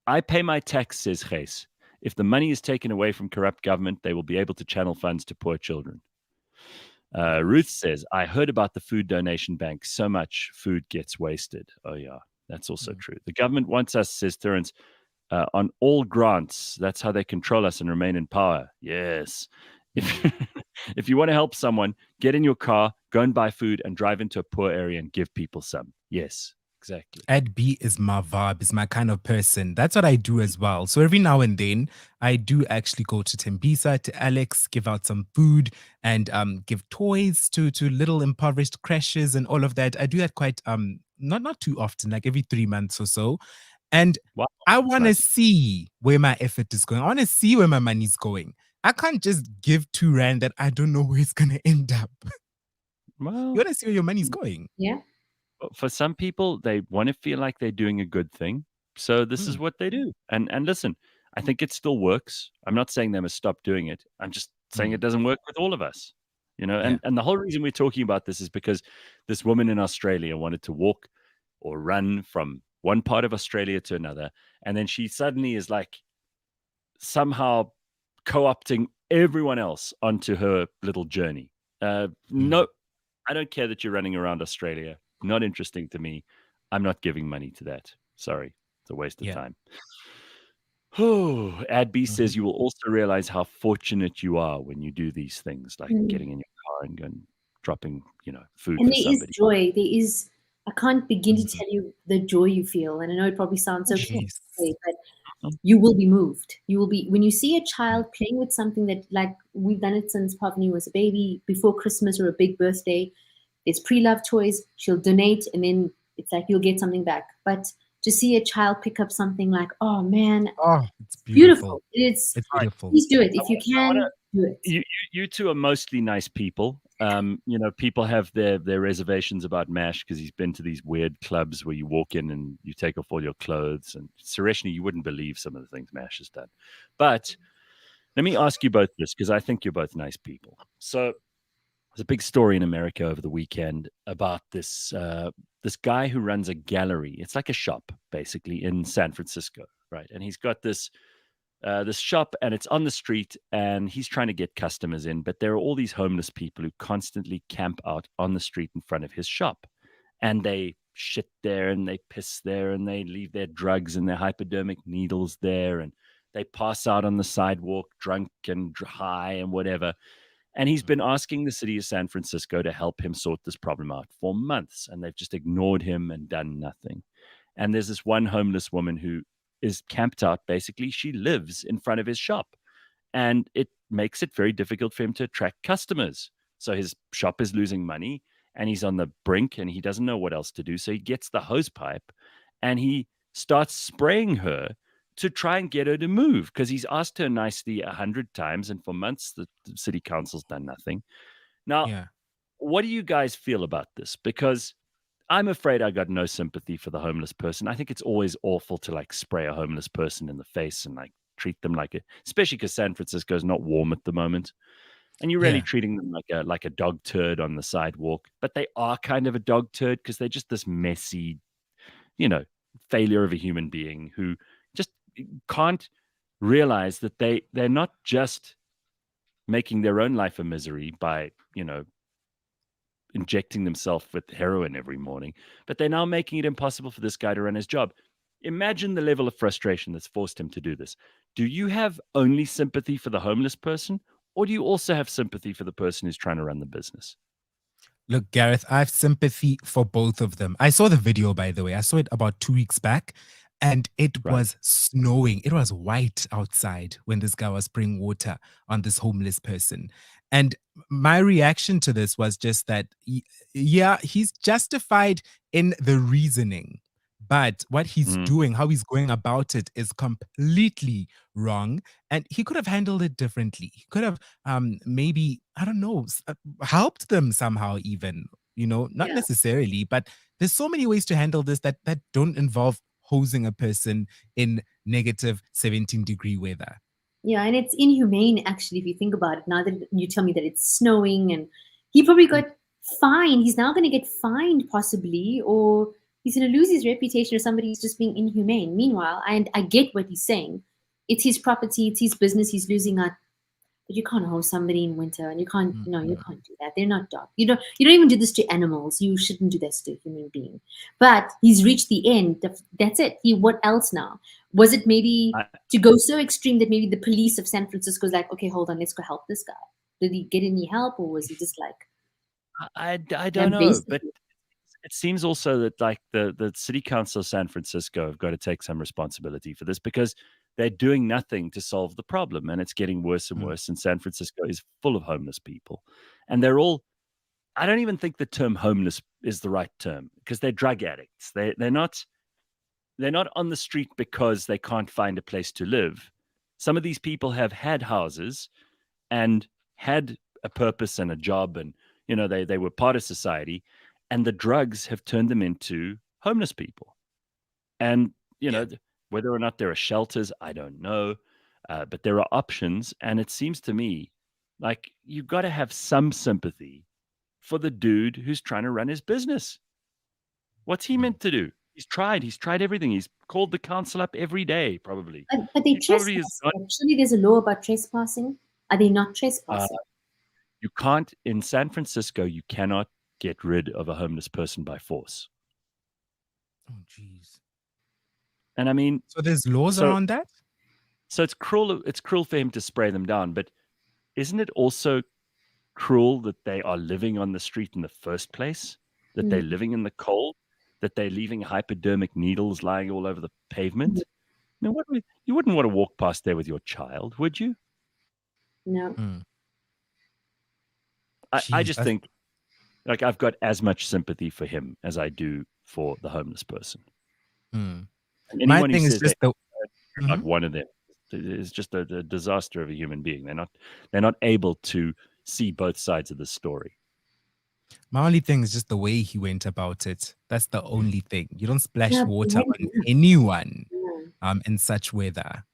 I pay my tax, says Gijs. If the money is taken away from corrupt government, they will be able to channel funds to poor children. Ruth says, I heard about the food donation bank. So much food gets wasted. Oh, yeah, that's also mm, true. The government wants us, says Terence, on all grants. That's how they control us and remain in power. Yes. If, mm. if you want to help someone, get in your car, go and buy food, and drive into a poor area and give people some. Yes, exactly. Ed B is my vibe, is my kind of person. That's what I do as well. So every now and then, I do actually go to Tembisa, to Alex, give out some food, and give toys to little impoverished crashes and all of that. I do that quite not too often, like every 3 months or so. And Wow, I that's want to nice. see where my effort is going. I want to see where my money's going. I can't just give 2 rand that I don't know where it's going to end up. You Well, want to see where your money's going. Yeah. for some people, they want to feel like they're doing a good thing. So this is Mm, what they do. And listen, I think it still works. I'm not saying they must stop doing it. I'm just saying it mm, doesn't work with all of us. yeah. And the whole reason we're talking about this is because this woman in Australia wanted to walk or run from one part of Australia to another. And then she suddenly is like somehow co-opting everyone else onto her little journey. Mm, No, I don't care that you're running around Australia. Not interesting to me. I'm not giving money to that. Sorry. It's a waste of yeah. time. Oh, Adby Mhm. says you will also realize how fortunate you are when you do these things, like Mm. getting in your car and going dropping, food And for there is somebody. joy. There is, I can't begin to Mhm. tell you the joy you feel. And I know it probably sounds so cliche, Yes. but Mhm. you will be moved. You will be, when you see a Mm, child playing with something that, like we've done it since Pavni was a baby, before Christmas or a big birthday, there's pre-loved toys, she'll donate, and then it's like you'll get something back. But to see a child pick up something like, oh man, oh, it's it's beautiful. beautiful. It's, It's All right. beautiful. please do it. I If you want can, do it. you two are mostly nice people. People have their reservations about Mash because he's been to these weird clubs where you walk in and you take off all your clothes. And Sureshnie, you wouldn't believe some of the things Mash has done. But let me ask you both this because I think you're both nice people. So there's a big story in America over the weekend about this guy who runs a gallery. It's like a shop basically in San Francisco, right? And he's got this shop and it's on the street and he's trying to get customers in, but there are all these homeless people who constantly camp out on the street in front of his shop and they shit there and they piss there and they leave their drugs and their hypodermic needles there and they pass out on the sidewalk drunk and high and whatever. And he's Mm, been asking the city of San Francisco to help him sort this problem out for months and they've just ignored him and done nothing. And there's this one homeless woman who is camped out. Basically, she lives in front of his shop, and it makes it very difficult for him to attract customers. So his shop is losing money, and he's on the brink, and he doesn't know what else to do. So he gets the hose pipe, and he starts spraying her to try and get her to move, because he's asked her nicely 100 times, and for months the city council's done nothing. Now, Yeah. what do you guys feel about this? Because I'm afraid I got no sympathy for the homeless person. I think it's always awful to like spray a homeless person in the face and like treat them like especially because San Francisco is not warm at the moment, and you're really Yeah. treating them like a dog turd on the sidewalk. But they are kind of a dog turd because they're just this messy, you know, failure of a human being who just can't realize that they're not just making their own life a misery by, injecting themselves with heroin every morning, but they're now making it impossible for this guy to run his job. Imagine the level of frustration that's forced him to do this. Do you have only sympathy for the homeless person, or do you also have sympathy for the person who's trying to run the business? Look, Gareth, I have sympathy for both of them. I saw the video, by the way. I saw it about 2 weeks back, and it Right. was snowing. It was white outside when this guy was spraying water on this homeless person. And my reaction to this was just that, yeah, he's justified in the reasoning, but what he's Mm. doing, how he's going about it, is completely wrong. And he could have handled it differently. He could have maybe, I don't know, helped them somehow, even, not Yeah. necessarily, but there's so many ways to handle this that don't involve hosing a person in negative 17-degree weather. Yeah, and it's inhumane actually if you think about it. Now that you tell me that it's snowing and he probably got fined. He's now going to get fined possibly, or he's going to lose his reputation, or somebody's just being inhumane. Meanwhile, and I get what he's saying. It's his property, it's his business, he's losing out. But you can't hold somebody in winter, and you can't, you can't do that. They're not dog. You don't even do this to animals. You shouldn't do this to a human being. But he's reached the end. That's it. What else now? Was it maybe to go so extreme that maybe the police of San Francisco is like, okay, hold on, let's go help this guy? Did he get any help, or was he just like, I don't know, but it seems also that like the city council of San Francisco have got to take some responsibility for this, because they're doing nothing to solve the problem, and it's getting worse and worse. And San Francisco is full of homeless people, and they're all. I don't even think the term homeless is the right term, because they're drug addicts. They're not on the street because they can't find a place to live. Some of these people have had houses and had a purpose and a job, and they were part of society, and the drugs have turned them into homeless people. And whether or not there are shelters, I don't know, but there are options, and it seems to me like you've got to have some sympathy for the dude who's trying to run his business. What's he meant to do? He's tried everything. He's called the council up every day, probably. But they trespass. Actually, there's a law about trespassing. Are they not trespassing? You can't, in San Francisco, you cannot get rid of a homeless person by force. Oh, jeez. And I mean, so there's laws around that? So it's cruel. It's cruel for him to spray them down, but isn't it also cruel that they are living on the street in the first place? That they're living in the cold? That they're leaving hypodermic needles lying all over the pavement? Now, you wouldn't want to walk past there with your child, would you? No. I just think, like, I've got as much sympathy for him as I do for the homeless person. And My thing is just not one of them is just a disaster of a human being. They're not able to see both sides of the story. My only thing is just the way he went about it. That's the only thing. You don't splash water on anyone in such weather.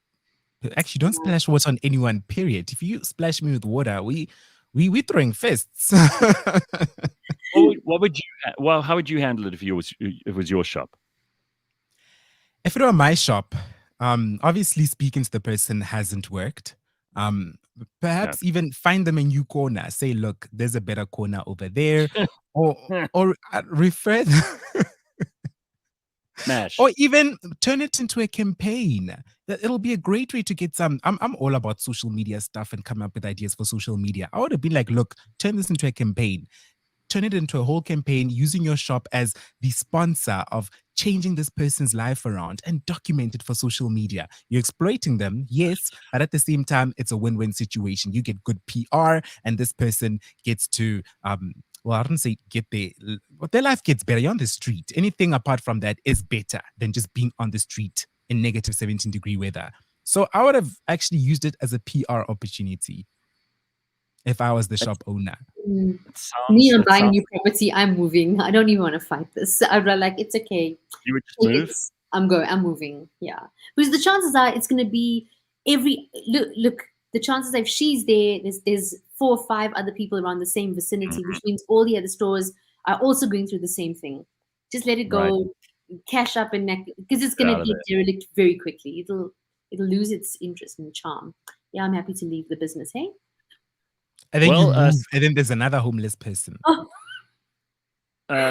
Actually, don't splash water on anyone, period. If you splash me with water, we throwing fists. What would you? Well, how would you handle it if it was your shop? If it were my shop, obviously speaking to the person hasn't worked. Perhaps even find them a new corner. Say, look, there's a better corner over there, or refer them. Mash. Or even turn it into a campaign. It'll be a great way to get some. I'm all about social media stuff and come up with ideas for social media. I would have been like, look, turn this into a campaign. turn it into a whole campaign using your shop as the sponsor of changing this person's life around and document it for social media. You're exploiting them, yes, but at the same time, it's a win-win situation. You get good PR and this person gets to, well, I don't say get there, but their life gets better. You're on the street. Anything apart from that is better than just being on the street in negative 17-degree weather. So I would have actually used it as a PR opportunity if I was the shop owner. Me, I'm buying new property. I'm moving. I don't even want to fight this. I'd rather like, it's okay. You would just move? I'm moving. Yeah. Because the chances are it's going to be look, the chances are if she's there, there's 4 or 5 other people around the same vicinity, which means all the other stores are also going through the same thing. Just let it go, cash up and because it's going to get derelict very quickly. It'll lose its interest and charm. Yeah, I'm happy to leave the business. Hey. And then you move, and then there's another homeless person. Oh.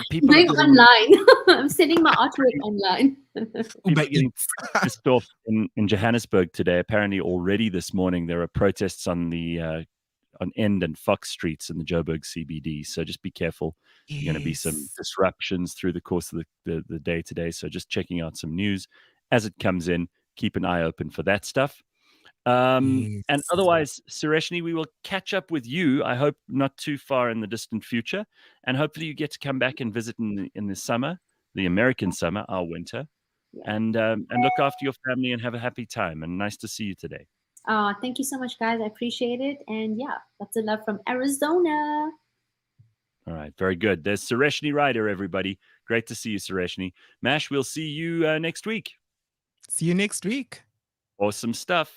People going online. I'm sending my artwork online. People are getting pissed off in Johannesburg today. Apparently, already this morning there are protests on the on End and Fox streets in the Joburg CBD. So just be careful. Yes. There are going to be some disruptions through the course of the day today. So just checking out some news as it comes in. Keep an eye open for that stuff. And otherwise, Sureshnie, we will catch up with you. I hope not too far in the distant future, and hopefully you get to come back and visit in the summer, the American summer, our winter, and look after your family and have a happy time. And nice to see you today. Thank you so much, guys. I appreciate it. And yeah, lots of love from Arizona. All right, very good. There's Sureshnie Rieder, everybody. Great to see you, Sureshnie. Mash, we'll see you next week. See you next week. Awesome stuff.